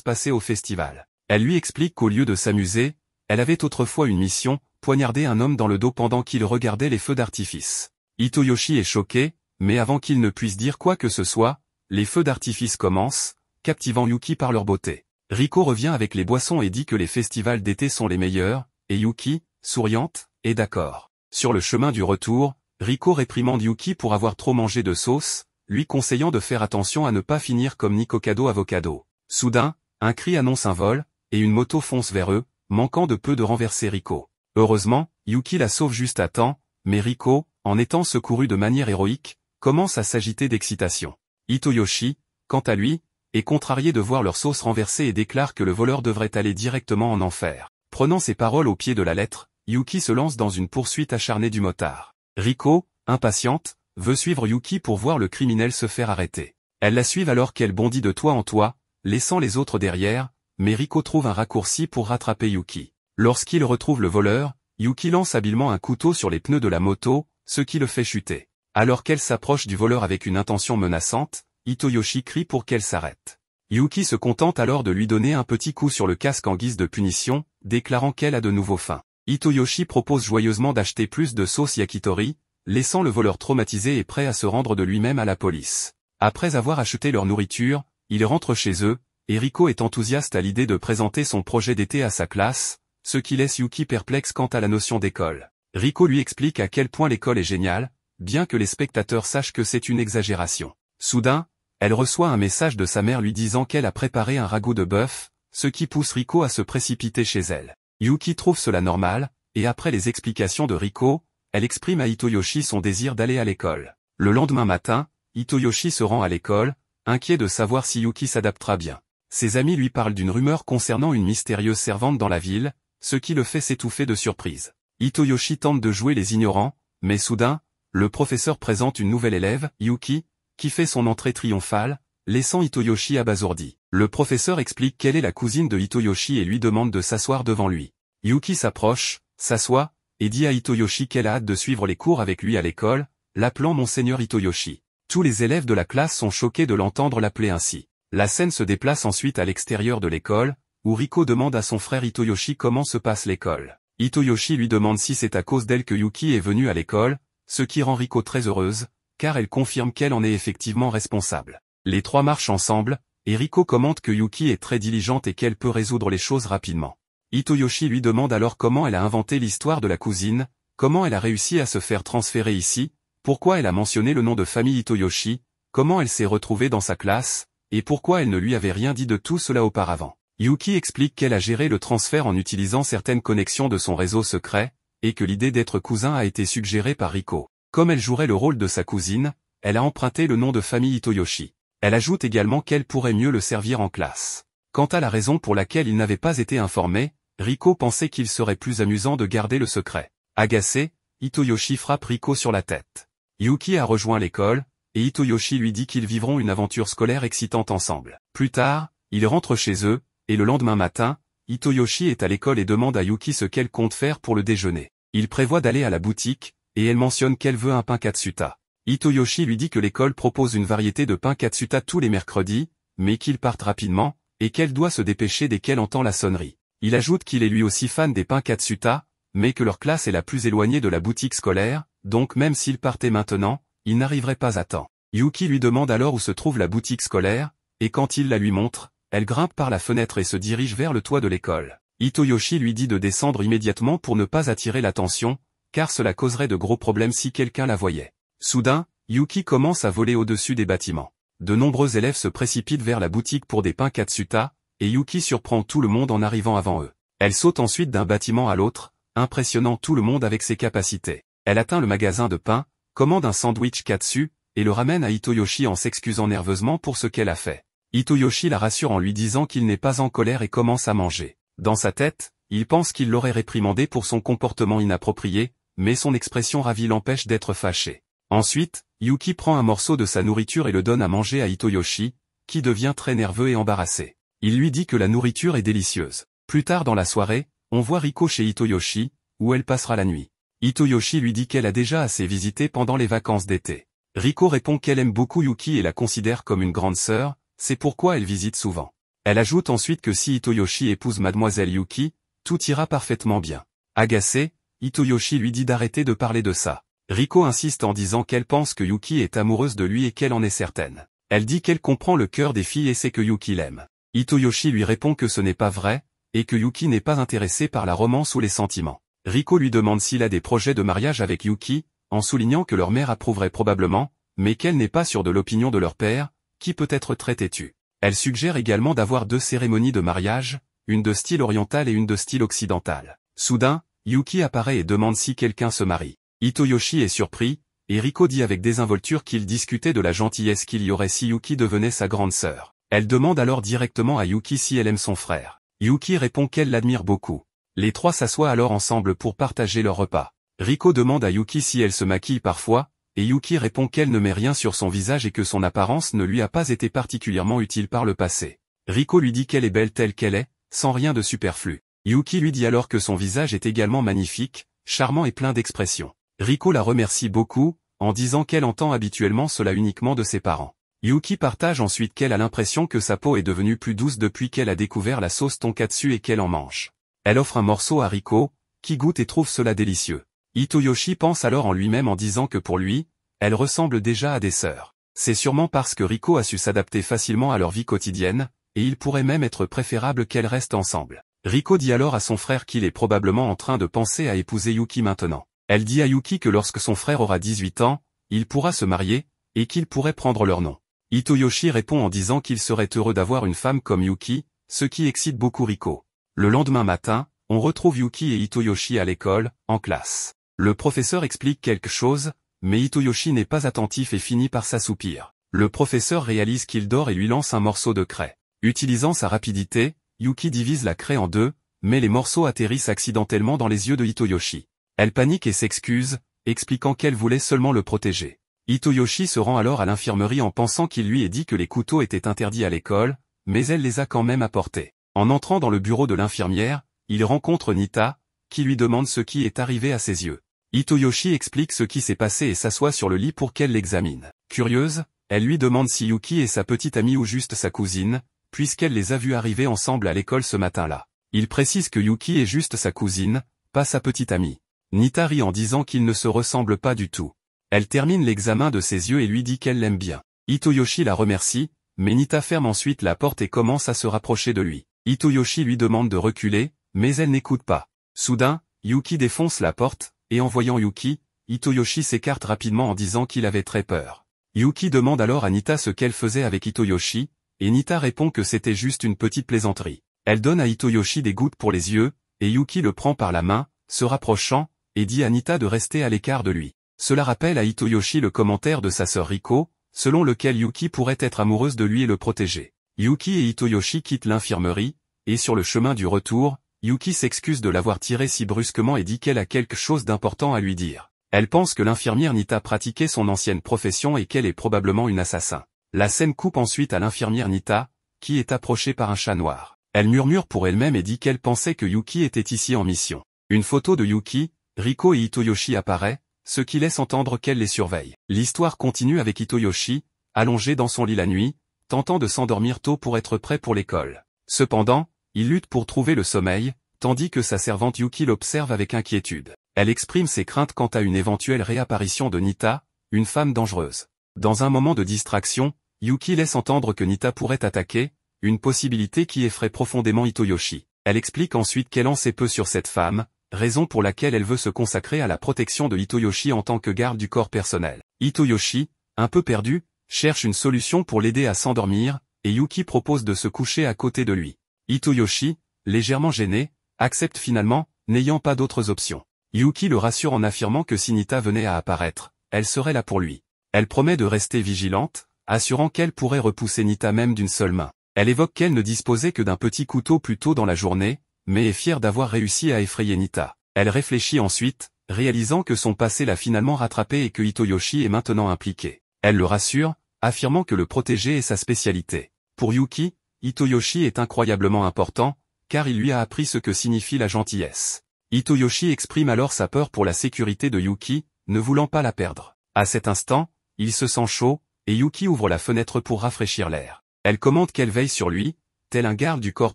passées au festival. Elle lui explique qu'au lieu de s'amuser, elle avait autrefois une mission, poignarder un homme dans le dos pendant qu'il regardait les feux d'artifice. Hitoyoshi est choqué, mais avant qu'il ne puisse dire quoi que ce soit, les feux d'artifice commencent, captivant Yuki par leur beauté. Riko revient avec les boissons et dit que les festivals d'été sont les meilleurs, et Yuki, souriante, est d'accord. Sur le chemin du retour, Riko réprimande Yuki pour avoir trop mangé de sauce, lui conseillant de faire attention à ne pas finir comme Nikocado Avocado. Soudain, un cri annonce un vol, et une moto fonce vers eux, manquant de peu de renverser Riko. Heureusement, Yuki la sauve juste à temps, mais Riko, en étant secouru de manière héroïque, commence à s'agiter d'excitation. Hitoyoshi, quant à lui, est contrarié de voir leur sauce renversée et déclare que le voleur devrait aller directement en enfer. Prenant ses paroles au pied de la lettre, Yuki se lance dans une poursuite acharnée du motard. Riko, impatiente, veut suivre Yuki pour voir le criminel se faire arrêter. Elle la suit alors qu'elle bondit de toit en toit, laissant les autres derrière, mais Riko trouve un raccourci pour rattraper Yuki. Lorsqu'il retrouve le voleur, Yuki lance habilement un couteau sur les pneus de la moto, ce qui le fait chuter. Alors qu'elle s'approche du voleur avec une intention menaçante, Hitoyoshi crie pour qu'elle s'arrête. Yuki se contente alors de lui donner un petit coup sur le casque en guise de punition, déclarant qu'elle a de nouveau faim. Hitoyoshi propose joyeusement d'acheter plus de sauce yakitori, laissant le voleur traumatisé et prêt à se rendre de lui-même à la police. Après avoir acheté leur nourriture, ils rentrent chez eux, et Riko est enthousiaste à l'idée de présenter son projet d'été à sa classe, ce qui laisse Yuki perplexe quant à la notion d'école. Riko lui explique à quel point l'école est géniale, bien que les spectateurs sachent que c'est une exagération. Soudain, elle reçoit un message de sa mère lui disant qu'elle a préparé un ragoût de bœuf, ce qui pousse Riko à se précipiter chez elle. Yuki trouve cela normal, et après les explications de Riko, elle exprime à Hitoyoshi son désir d'aller à l'école. Le lendemain matin, Hitoyoshi se rend à l'école, inquiet de savoir si Yuki s'adaptera bien. Ses amis lui parlent d'une rumeur concernant une mystérieuse servante dans la ville, ce qui le fait s'étouffer de surprise. Hitoyoshi tente de jouer les ignorants, mais soudain, le professeur présente une nouvelle élève, Yuki, qui fait son entrée triomphale, laissant Hitoyoshi abasourdi. Le professeur explique qu'elle est la cousine de Hitoyoshi et lui demande de s'asseoir devant lui. Yuki s'approche, s'assoit, et dit à Hitoyoshi qu'elle a hâte de suivre les cours avec lui à l'école, l'appelant Monseigneur Hitoyoshi. Tous les élèves de la classe sont choqués de l'entendre l'appeler ainsi. La scène se déplace ensuite à l'extérieur de l'école, où Riko demande à son frère Hitoyoshi comment se passe l'école. Hitoyoshi lui demande si c'est à cause d'elle que Yuki est venue à l'école, ce qui rend Riko très heureuse, car elle confirme qu'elle en est effectivement responsable. Les trois marchent ensemble, et Riko commente que Yuki est très diligente et qu'elle peut résoudre les choses rapidement. Hitoyoshi lui demande alors comment elle a inventé l'histoire de la cousine, comment elle a réussi à se faire transférer ici, pourquoi elle a mentionné le nom de famille Hitoyoshi, comment elle s'est retrouvée dans sa classe, et pourquoi elle ne lui avait rien dit de tout cela auparavant. Yuki explique qu'elle a géré le transfert en utilisant certaines connexions de son réseau secret, et que l'idée d'être cousin a été suggérée par Riko. Comme elle jouerait le rôle de sa cousine, elle a emprunté le nom de famille Hitoyoshi. Elle ajoute également qu'elle pourrait mieux le servir en classe. Quant à la raison pour laquelle il n'avait pas été informé, Riko pensait qu'il serait plus amusant de garder le secret. Agacé, Hitoyoshi frappe Riko sur la tête. Yuki a rejoint l'école, et Hitoyoshi lui dit qu'ils vivront une aventure scolaire excitante ensemble. Plus tard, ils rentrent chez eux, et le lendemain matin, Hitoyoshi est à l'école et demande à Yuki ce qu'elle compte faire pour le déjeuner. Il prévoit d'aller à la boutique, et elle mentionne qu'elle veut un pain katsuta. Hitoyoshi lui dit que l'école propose une variété de pain katsuta tous les mercredis, mais qu'ils partent rapidement, et qu'elle doit se dépêcher dès qu'elle entend la sonnerie. Il ajoute qu'il est lui aussi fan des pains katsuta, mais que leur classe est la plus éloignée de la boutique scolaire, donc même s'ils partaient maintenant, ils n'arriveraient pas à temps. Yuki lui demande alors où se trouve la boutique scolaire, et quand il la lui montre, elle grimpe par la fenêtre et se dirige vers le toit de l'école. Hitoyoshi lui dit de descendre immédiatement pour ne pas attirer l'attention, car cela causerait de gros problèmes si quelqu'un la voyait. Soudain, Yuki commence à voler au-dessus des bâtiments. De nombreux élèves se précipitent vers la boutique pour des pains katsuta, et Yuki surprend tout le monde en arrivant avant eux. Elle saute ensuite d'un bâtiment à l'autre, impressionnant tout le monde avec ses capacités. Elle atteint le magasin de pain, commande un sandwich katsu, et le ramène à Hitoyoshi en s'excusant nerveusement pour ce qu'elle a fait. Hitoyoshi la rassure en lui disant qu'il n'est pas en colère et commence à manger. Dans sa tête, il pense qu'il l'aurait réprimandé pour son comportement inapproprié, mais son expression ravie l'empêche d'être fâché. Ensuite, Yuki prend un morceau de sa nourriture et le donne à manger à Hitoyoshi, qui devient très nerveux et embarrassé. Il lui dit que la nourriture est délicieuse. Plus tard dans la soirée, on voit Riko chez Hitoyoshi, où elle passera la nuit. Hitoyoshi lui dit qu'elle a déjà assez visité pendant les vacances d'été. Riko répond qu'elle aime beaucoup Yuki et la considère comme une grande sœur, c'est pourquoi elle visite souvent. Elle ajoute ensuite que si Hitoyoshi épouse mademoiselle Yuki, tout ira parfaitement bien. Agacé, Hitoyoshi lui dit d'arrêter de parler de ça. Riko insiste en disant qu'elle pense que Yuki est amoureuse de lui et qu'elle en est certaine. Elle dit qu'elle comprend le cœur des filles et sait que Yuki l'aime. Hitoyoshi lui répond que ce n'est pas vrai, et que Yuki n'est pas intéressé par la romance ou les sentiments. Riko lui demande s'il a des projets de mariage avec Yuki, en soulignant que leur mère approuverait probablement, mais qu'elle n'est pas sûre de l'opinion de leur père, qui peut être très têtu. Elle suggère également d'avoir 2 cérémonies de mariage, une de style oriental et une de style occidental. Soudain, Yuki apparaît et demande si quelqu'un se marie. Hitoyoshi est surpris, et Riko dit avec désinvolture qu'il discutait de la gentillesse qu'il y aurait si Yuki devenait sa grande sœur. Elle demande alors directement à Yuki si elle aime son frère. Yuki répond qu'elle l'admire beaucoup. Les trois s'assoient alors ensemble pour partager leur repas. Riko demande à Yuki si elle se maquille parfois, et Yuki répond qu'elle ne met rien sur son visage et que son apparence ne lui a pas été particulièrement utile par le passé. Riko lui dit qu'elle est belle telle qu'elle est, sans rien de superflu. Yuki lui dit alors que son visage est également magnifique, charmant et plein d'expression. Riko la remercie beaucoup, en disant qu'elle entend habituellement cela uniquement de ses parents. Yuki partage ensuite qu'elle a l'impression que sa peau est devenue plus douce depuis qu'elle a découvert la sauce tonkatsu et qu'elle en mange. Elle offre un morceau à Riko, qui goûte et trouve cela délicieux. Hitoyoshi pense alors en lui-même en disant que pour lui, elle ressemble déjà à des sœurs. C'est sûrement parce que Riko a su s'adapter facilement à leur vie quotidienne, et il pourrait même être préférable qu'elles restent ensemble. Riko dit alors à son frère qu'il est probablement en train de penser à épouser Yuki maintenant. Elle dit à Yuki que lorsque son frère aura 18 ans, il pourra se marier, et qu'il pourrait prendre leur nom. Hitoyoshi répond en disant qu'il serait heureux d'avoir une femme comme Yuki, ce qui excite beaucoup Riko. Le lendemain matin, on retrouve Yuki et Hitoyoshi à l'école, en classe. Le professeur explique quelque chose, mais Hitoyoshi n'est pas attentif et finit par s'assoupir. Le professeur réalise qu'il dort et lui lance un morceau de craie. Utilisant sa rapidité, Yuki divise la craie en 2, mais les morceaux atterrissent accidentellement dans les yeux de Hitoyoshi. Elle panique et s'excuse, expliquant qu'elle voulait seulement le protéger. Hitoyoshi se rend alors à l'infirmerie en pensant qu'il lui ait dit que les couteaux étaient interdits à l'école, mais elle les a quand même apportés. En entrant dans le bureau de l'infirmière, il rencontre Nita, qui lui demande ce qui est arrivé à ses yeux. Hitoyoshi explique ce qui s'est passé et s'assoit sur le lit pour qu'elle l'examine. Curieuse, elle lui demande si Yuki est sa petite amie ou juste sa cousine, puisqu'elle les a vus arriver ensemble à l'école ce matin-là. Il précise que Yuki est juste sa cousine, pas sa petite amie. Nita rit en disant qu'ils ne se ressemblent pas du tout. Elle termine l'examen de ses yeux et lui dit qu'elle l'aime bien. Hitoyoshi la remercie, mais Nita ferme ensuite la porte et commence à se rapprocher de lui. Hitoyoshi lui demande de reculer, mais elle n'écoute pas. Soudain, Yuki défonce la porte, et en voyant Yuki, Hitoyoshi s'écarte rapidement en disant qu'il avait très peur. Yuki demande alors à Nita ce qu'elle faisait avec Hitoyoshi, et Nita répond que c'était juste une petite plaisanterie. Elle donne à Hitoyoshi des gouttes pour les yeux, et Yuki le prend par la main, se rapprochant, et dit à Nita de rester à l'écart de lui. Cela rappelle à Hitoyoshi le commentaire de sa sœur Riko, selon lequel Yuki pourrait être amoureuse de lui et le protéger. Yuki et Hitoyoshi quittent l'infirmerie, et sur le chemin du retour, Yuki s'excuse de l'avoir tiré si brusquement et dit qu'elle a quelque chose d'important à lui dire. Elle pense que l'infirmière Nita pratiquait son ancienne profession et qu'elle est probablement une assassin. La scène coupe ensuite à l'infirmière Nita, qui est approchée par un chat noir. Elle murmure pour elle-même et dit qu'elle pensait que Yuki était ici en mission. Une photo de Yuki, Riko et Hitoyoshi apparaît, ce qui laisse entendre qu'elle les surveille. L'histoire continue avec Hitoyoshi, allongé dans son lit la nuit, tentant de s'endormir tôt pour être prêt pour l'école. Cependant, il lutte pour trouver le sommeil, tandis que sa servante Yuki l'observe avec inquiétude. Elle exprime ses craintes quant à une éventuelle réapparition de Nita, une femme dangereuse. Dans un moment de distraction, Yuki laisse entendre que Nita pourrait attaquer, une possibilité qui effraie profondément Hitoyoshi. Elle explique ensuite qu'elle en sait peu sur cette femme, raison pour laquelle elle veut se consacrer à la protection de Hitoyoshi en tant que garde du corps personnel. Hitoyoshi, un peu perdu, cherche une solution pour l'aider à s'endormir, et Yuki propose de se coucher à côté de lui. Hitoyoshi, légèrement gêné, accepte finalement, n'ayant pas d'autres options. Yuki le rassure en affirmant que si Nita venait à apparaître, elle serait là pour lui. Elle promet de rester vigilante, assurant qu'elle pourrait repousser Nita même d'une seule main. Elle évoque qu'elle ne disposait que d'un petit couteau plus tôt dans la journée, mais est fière d'avoir réussi à effrayer Nita. Elle réfléchit ensuite, réalisant que son passé l'a finalement rattrapé et que Hitoyoshi est maintenant impliqué. Elle le rassure, affirmant que le protéger est sa spécialité. Pour Yuki, Hitoyoshi est incroyablement important, car il lui a appris ce que signifie la gentillesse. Hitoyoshi exprime alors sa peur pour la sécurité de Yuki, ne voulant pas la perdre. À cet instant, il se sent chaud, et Yuki ouvre la fenêtre pour rafraîchir l'air. Elle commande qu'elle veille sur lui, tel un garde du corps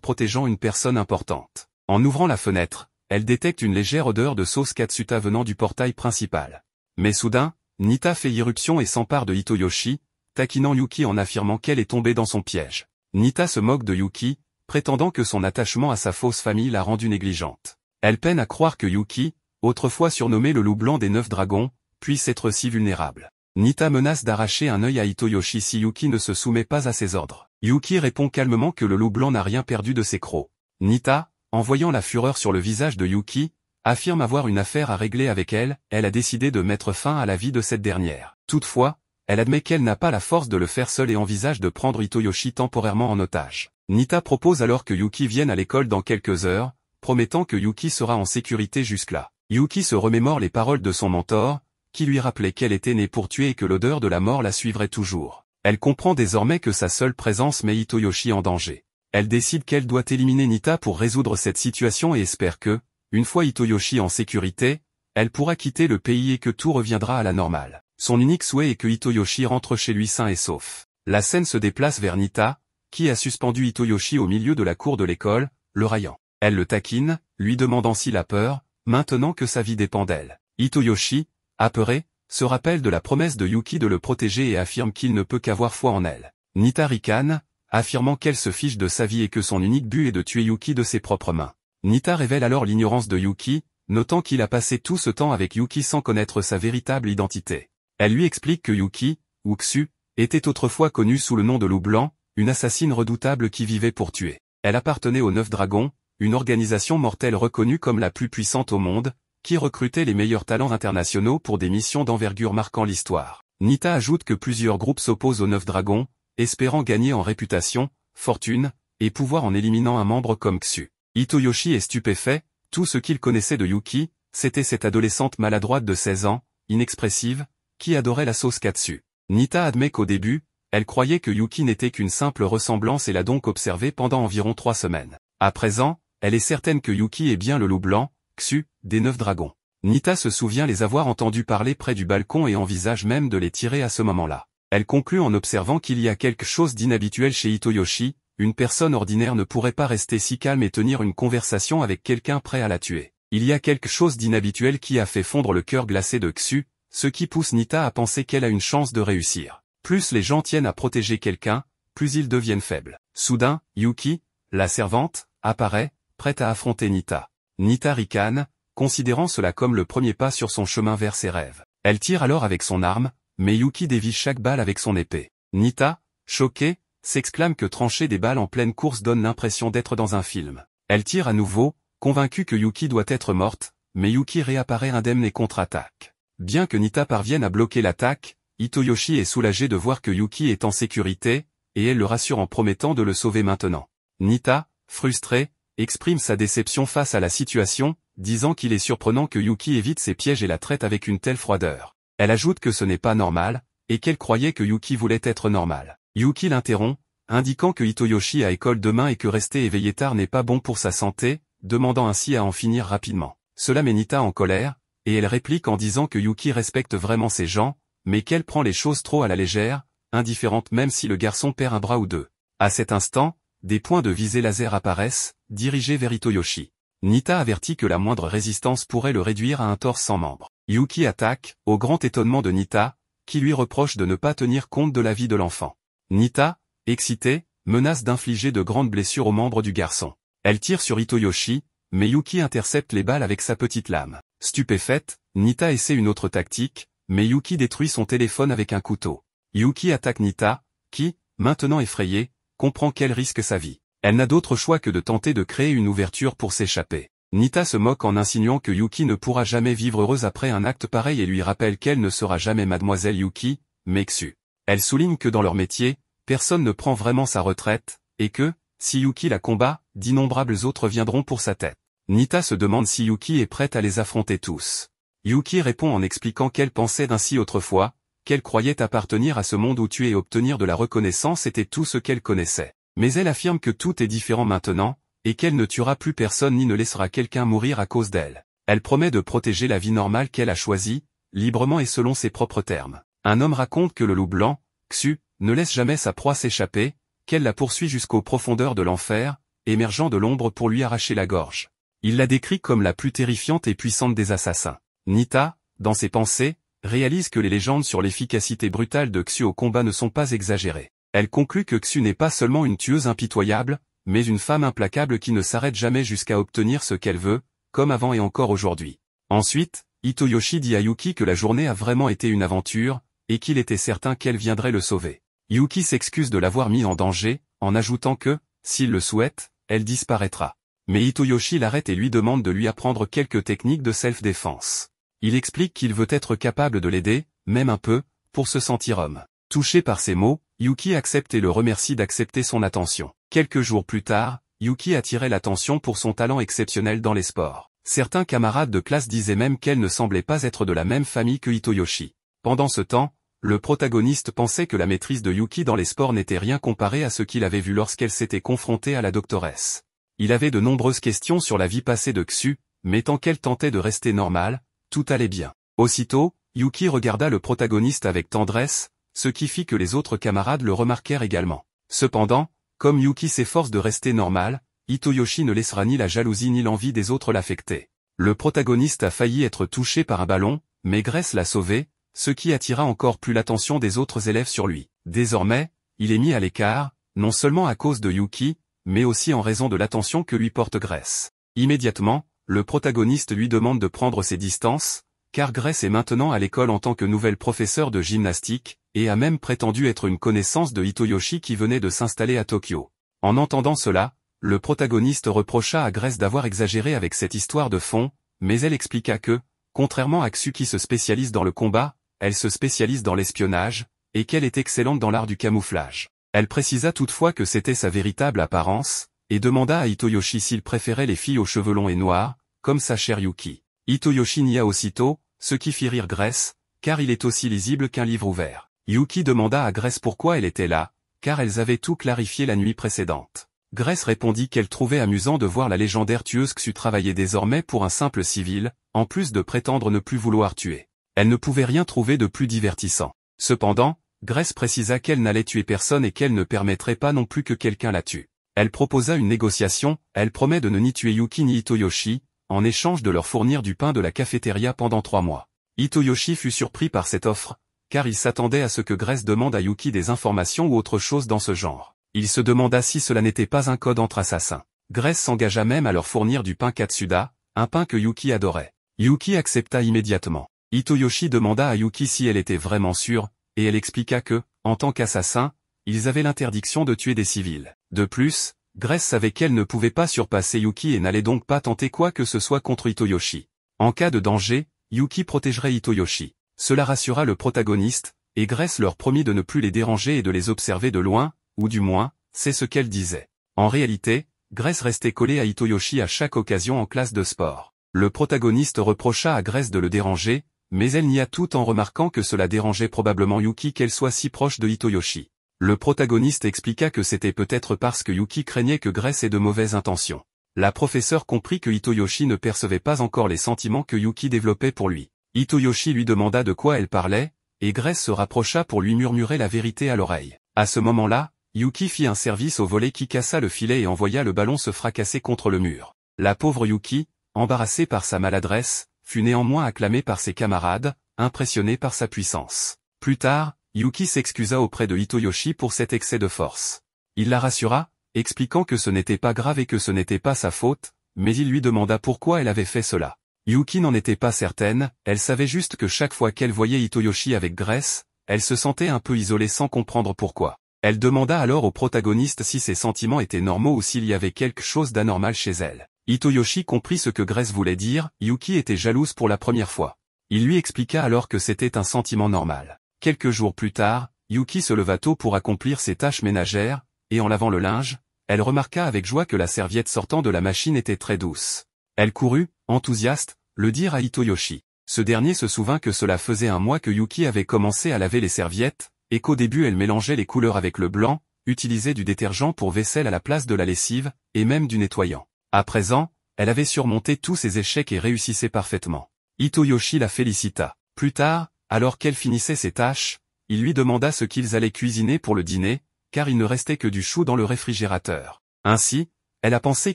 protégeant une personne importante. En ouvrant la fenêtre, elle détecte une légère odeur de sauce katsuta venant du portail principal. Mais soudain, Nita fait irruption et s'empare de Hitoyoshi, taquinant Yuki en affirmant qu'elle est tombée dans son piège. Nita se moque de Yuki, prétendant que son attachement à sa fausse famille l'a rendue négligente. Elle peine à croire que Yuki, autrefois surnommé le loup blanc des 9 dragons, puisse être si vulnérable. Nita menace d'arracher un œil à Hitoyoshi si Yuki ne se soumet pas à ses ordres. Yuki répond calmement que le loup blanc n'a rien perdu de ses crocs. Nita, en voyant la fureur sur le visage de Yuki, affirme avoir une affaire à régler avec elle. Elle a décidé de mettre fin à la vie de cette dernière. Toutefois, elle admet qu'elle n'a pas la force de le faire seule et envisage de prendre Hitoyoshi temporairement en otage. Nita propose alors que Yuki vienne à l'école dans quelques heures, promettant que Yuki sera en sécurité jusque-là. Yuki se remémore les paroles de son mentor, qui lui rappelait qu'elle était née pour tuer et que l'odeur de la mort la suivrait toujours. Elle comprend désormais que sa seule présence met Hitoyoshi en danger. Elle décide qu'elle doit éliminer Nita pour résoudre cette situation et espère que, une fois Hitoyoshi en sécurité, elle pourra quitter le pays et que tout reviendra à la normale. Son unique souhait est que Hitoyoshi rentre chez lui sain et sauf. La scène se déplace vers Nita, qui a suspendu Hitoyoshi au milieu de la cour de l'école, le raillant. Elle le taquine, lui demandant s'il a peur, maintenant que sa vie dépend d'elle. Hitoyoshi, apeuré, se rappelle de la promesse de Yuki de le protéger et affirme qu'il ne peut qu'avoir foi en elle. Nita ricane, affirmant qu'elle se fiche de sa vie et que son unique but est de tuer Yuki de ses propres mains. Nita révèle alors l'ignorance de Yuki, notant qu'il a passé tout ce temps avec Yuki sans connaître sa véritable identité. Elle lui explique que Yuki, ou Ksu, était autrefois connue sous le nom de Loup Blanc, une assassine redoutable qui vivait pour tuer. Elle appartenait aux 9 dragons, une organisation mortelle reconnue comme la plus puissante au monde, qui recrutait les meilleurs talents internationaux pour des missions d'envergure marquant l'histoire. Nita ajoute que plusieurs groupes s'opposent aux 9 dragons, espérant gagner en réputation, fortune, et pouvoir en éliminant un membre comme Ksu. Hitoyoshi est stupéfait, tout ce qu'il connaissait de Yuki, c'était cette adolescente maladroite de 16 ans, inexpressive, qui adorait la sauce katsu. Nita admet qu'au début, elle croyait que Yuki n'était qu'une simple ressemblance et l'a donc observé pendant environ 3 semaines. À présent, elle est certaine que Yuki est bien le loup blanc, Ksu, des 9 dragons. Nita se souvient les avoir entendus parler près du balcon et envisage même de les tirer à ce moment-là. Elle conclut en observant qu'il y a quelque chose d'inhabituel chez Hitoyoshi, une personne ordinaire ne pourrait pas rester si calme et tenir une conversation avec quelqu'un prêt à la tuer. Il y a quelque chose d'inhabituel qui a fait fondre le cœur glacé de Ksu, ce qui pousse Nita à penser qu'elle a une chance de réussir. Plus les gens tiennent à protéger quelqu'un, plus ils deviennent faibles. Soudain, Yuki, la servante, apparaît, prête à affronter Nita. Nita ricane, considérant cela comme le premier pas sur son chemin vers ses rêves. Elle tire alors avec son arme, mais Yuki dévie chaque balle avec son épée. Nita, choquée, s'exclame que trancher des balles en pleine course donne l'impression d'être dans un film. Elle tire à nouveau, convaincue que Yuki doit être morte, mais Yuki réapparaît indemne et contre-attaque. Bien que Nita parvienne à bloquer l'attaque, Hitoyoshi est soulagée de voir que Yuki est en sécurité, et elle le rassure en promettant de le sauver maintenant. Nita, frustrée, exprime sa déception face à la situation, disant qu'il est surprenant que Yuki évite ses pièges et la traite avec une telle froideur. Elle ajoute que ce n'est pas normal, et qu'elle croyait que Yuki voulait être normal. Yuki l'interrompt, indiquant que Hitoyoshi a école demain et que rester éveillé tard n'est pas bon pour sa santé, demandant ainsi à en finir rapidement. Cela met Nita en colère, et elle réplique en disant que Yuki respecte vraiment ces gens, mais qu'elle prend les choses trop à la légère, indifférente même si le garçon perd un bras ou deux. À cet instant, des points de visée laser apparaissent, dirigés vers Hitoyoshi. Nita avertit que la moindre résistance pourrait le réduire à un torse sans membre. Yuki attaque, au grand étonnement de Nita, qui lui reproche de ne pas tenir compte de la vie de l'enfant. Nita, excitée, menace d'infliger de grandes blessures aux membres du garçon. Elle tire sur Hitoyoshi, mais Yuki intercepte les balles avec sa petite lame. Stupéfaite, Nita essaie une autre tactique, mais Yuki détruit son téléphone avec un couteau. Yuki attaque Nita, qui, maintenant effrayée, comprend qu'elle risque sa vie. Elle n'a d'autre choix que de tenter de créer une ouverture pour s'échapper. Nita se moque en insinuant que Yuki ne pourra jamais vivre heureuse après un acte pareil et lui rappelle qu'elle ne sera jamais mademoiselle Yuki, mais Ksu. Elle souligne que dans leur métier, personne ne prend vraiment sa retraite, et que, si Yuki la combat, d'innombrables autres viendront pour sa tête. Nita se demande si Yuki est prête à les affronter tous. Yuki répond en expliquant qu'elle pensait ainsi autrefois, qu'elle croyait appartenir à ce monde où tuer et obtenir de la reconnaissance était tout ce qu'elle connaissait. Mais elle affirme que tout est différent maintenant, et qu'elle ne tuera plus personne ni ne laissera quelqu'un mourir à cause d'elle. Elle promet de protéger la vie normale qu'elle a choisie, librement et selon ses propres termes. Un homme raconte que le loup blanc, Xu, ne laisse jamais sa proie s'échapper, qu'elle la poursuit jusqu'aux profondeurs de l'enfer, émergeant de l'ombre pour lui arracher la gorge. Il la décrit comme la plus terrifiante et puissante des assassins. Nita, dans ses pensées, réalise que les légendes sur l'efficacité brutale de Xu au combat ne sont pas exagérées. Elle conclut que Xu n'est pas seulement une tueuse impitoyable, mais une femme implacable qui ne s'arrête jamais jusqu'à obtenir ce qu'elle veut, comme avant et encore aujourd'hui. Ensuite, Hitoyoshi dit à Yuki que la journée a vraiment été une aventure, et qu'il était certain qu'elle viendrait le sauver. Yuki s'excuse de l'avoir mis en danger, en ajoutant que, s'il le souhaite, elle disparaîtra. Mais Hitoyoshi l'arrête et lui demande de lui apprendre quelques techniques de self-défense. Il explique qu'il veut être capable de l'aider, même un peu, pour se sentir homme. Touché par ces mots, Yuki accepte et le remercie d'accepter son attention. Quelques jours plus tard, Yuki attirait l'attention pour son talent exceptionnel dans les sports. Certains camarades de classe disaient même qu'elle ne semblait pas être de la même famille que Hitoyoshi. Pendant ce temps, le protagoniste pensait que la maîtrise de Yuki dans les sports n'était rien comparé à ce qu'il avait vu lorsqu'elle s'était confrontée à la doctoresse. Il avait de nombreuses questions sur la vie passée de Xu, mais tant qu'elle tentait de rester normale, tout allait bien. Aussitôt, Yuki regarda le protagoniste avec tendresse, ce qui fit que les autres camarades le remarquèrent également. Cependant, comme Yuki s'efforce de rester normal, Hitoyoshi ne laissera ni la jalousie ni l'envie des autres l'affecter. Le protagoniste a failli être touché par un ballon, mais Grace l'a sauvé, ce qui attira encore plus l'attention des autres élèves sur lui. Désormais, il est mis à l'écart, non seulement à cause de Yuki, mais aussi en raison de l'attention que lui porte Grace. Immédiatement, le protagoniste lui demande de prendre ses distances, car Grace est maintenant à l'école en tant que nouvelle professeure de gymnastique, et a même prétendu être une connaissance de Hitoyoshi qui venait de s'installer à Tokyo. En entendant cela, le protagoniste reprocha à Grace d'avoir exagéré avec cette histoire de fond, mais elle expliqua que, contrairement à Xu qui se spécialise dans le combat, elle se spécialise dans l'espionnage, et qu'elle est excellente dans l'art du camouflage. Elle précisa toutefois que c'était sa véritable apparence, et demanda à Hitoyoshi s'il préférait les filles aux cheveux longs et noirs, comme sa chère Yuki. Hitoyoshi nia aussitôt, ce qui fit rire Grace, car il est aussi lisible qu'un livre ouvert. Yuki demanda à Grace pourquoi elle était là, car elles avaient tout clarifié la nuit précédente. Grace répondit qu'elle trouvait amusant de voir la légendaire tueuse Xu travailler désormais pour un simple civil, en plus de prétendre ne plus vouloir tuer. Elle ne pouvait rien trouver de plus divertissant. Cependant, Grace précisa qu'elle n'allait tuer personne et qu'elle ne permettrait pas non plus que quelqu'un la tue. Elle proposa une négociation, elle promet de ne ni tuer Yuki ni Hitoyoshi, en échange de leur fournir du pain de la cafétéria pendant 3 mois. Hitoyoshi fut surpris par cette offre, car il s'attendait à ce que Grace demande à Yuki des informations ou autre chose dans ce genre. Il se demanda si cela n'était pas un code entre assassins. Grace s'engagea même à leur fournir du pain Katsuda, un pain que Yuki adorait. Yuki accepta immédiatement. Hitoyoshi demanda à Yuki si elle était vraiment sûre, et elle expliqua que, en tant qu'assassin, ils avaient l'interdiction de tuer des civils. De plus, Grace savait qu'elle ne pouvait pas surpasser Yuki et n'allait donc pas tenter quoi que ce soit contre Hitoyoshi. En cas de danger, Yuki protégerait Hitoyoshi. Cela rassura le protagoniste, et Grace leur promit de ne plus les déranger et de les observer de loin, ou du moins, c'est ce qu'elle disait. En réalité, Grace restait collée à Hitoyoshi à chaque occasion en classe de sport. Le protagoniste reprocha à Grace de le déranger, mais elle nia tout en remarquant que cela dérangeait probablement Yuki qu'elle soit si proche de Hitoyoshi. Le protagoniste expliqua que c'était peut-être parce que Yuki craignait que Grace ait de mauvaises intentions. La professeure comprit que Hitoyoshi ne percevait pas encore les sentiments que Yuki développait pour lui. Hitoyoshi lui demanda de quoi elle parlait, et Grace se rapprocha pour lui murmurer la vérité à l'oreille. À ce moment-là, Yuki fit un service au volley qui cassa le filet et envoya le ballon se fracasser contre le mur. La pauvre Yuki, embarrassée par sa maladresse, fut néanmoins acclamée par ses camarades, impressionnée par sa puissance. Plus tard, Yuki s'excusa auprès de Hitoyoshi pour cet excès de force. Il la rassura, expliquant que ce n'était pas grave et que ce n'était pas sa faute, mais il lui demanda pourquoi elle avait fait cela. Yuki n'en était pas certaine, elle savait juste que chaque fois qu'elle voyait Hitoyoshi avec Grace, elle se sentait un peu isolée sans comprendre pourquoi. Elle demanda alors au protagoniste si ses sentiments étaient normaux ou s'il y avait quelque chose d'anormal chez elle. Hitoyoshi comprit ce que Grace voulait dire, Yuki était jalouse pour la première fois. Il lui expliqua alors que c'était un sentiment normal. Quelques jours plus tard, Yuki se leva tôt pour accomplir ses tâches ménagères, et en lavant le linge, elle remarqua avec joie que la serviette sortant de la machine était très douce. Elle courut, enthousiaste, le dire à Hitoyoshi. Ce dernier se souvint que cela faisait 1 mois que Yuki avait commencé à laver les serviettes, et qu'au début elle mélangeait les couleurs avec le blanc, utilisait du détergent pour vaisselle à la place de la lessive, et même du nettoyant. À présent, elle avait surmonté tous ses échecs et réussissait parfaitement. Hitoyoshi la félicita. Plus tard, Alors qu'elle finissait ses tâches, il lui demanda ce qu'ils allaient cuisiner pour le dîner, car il ne restait que du chou dans le réfrigérateur. Ainsi, elle a pensé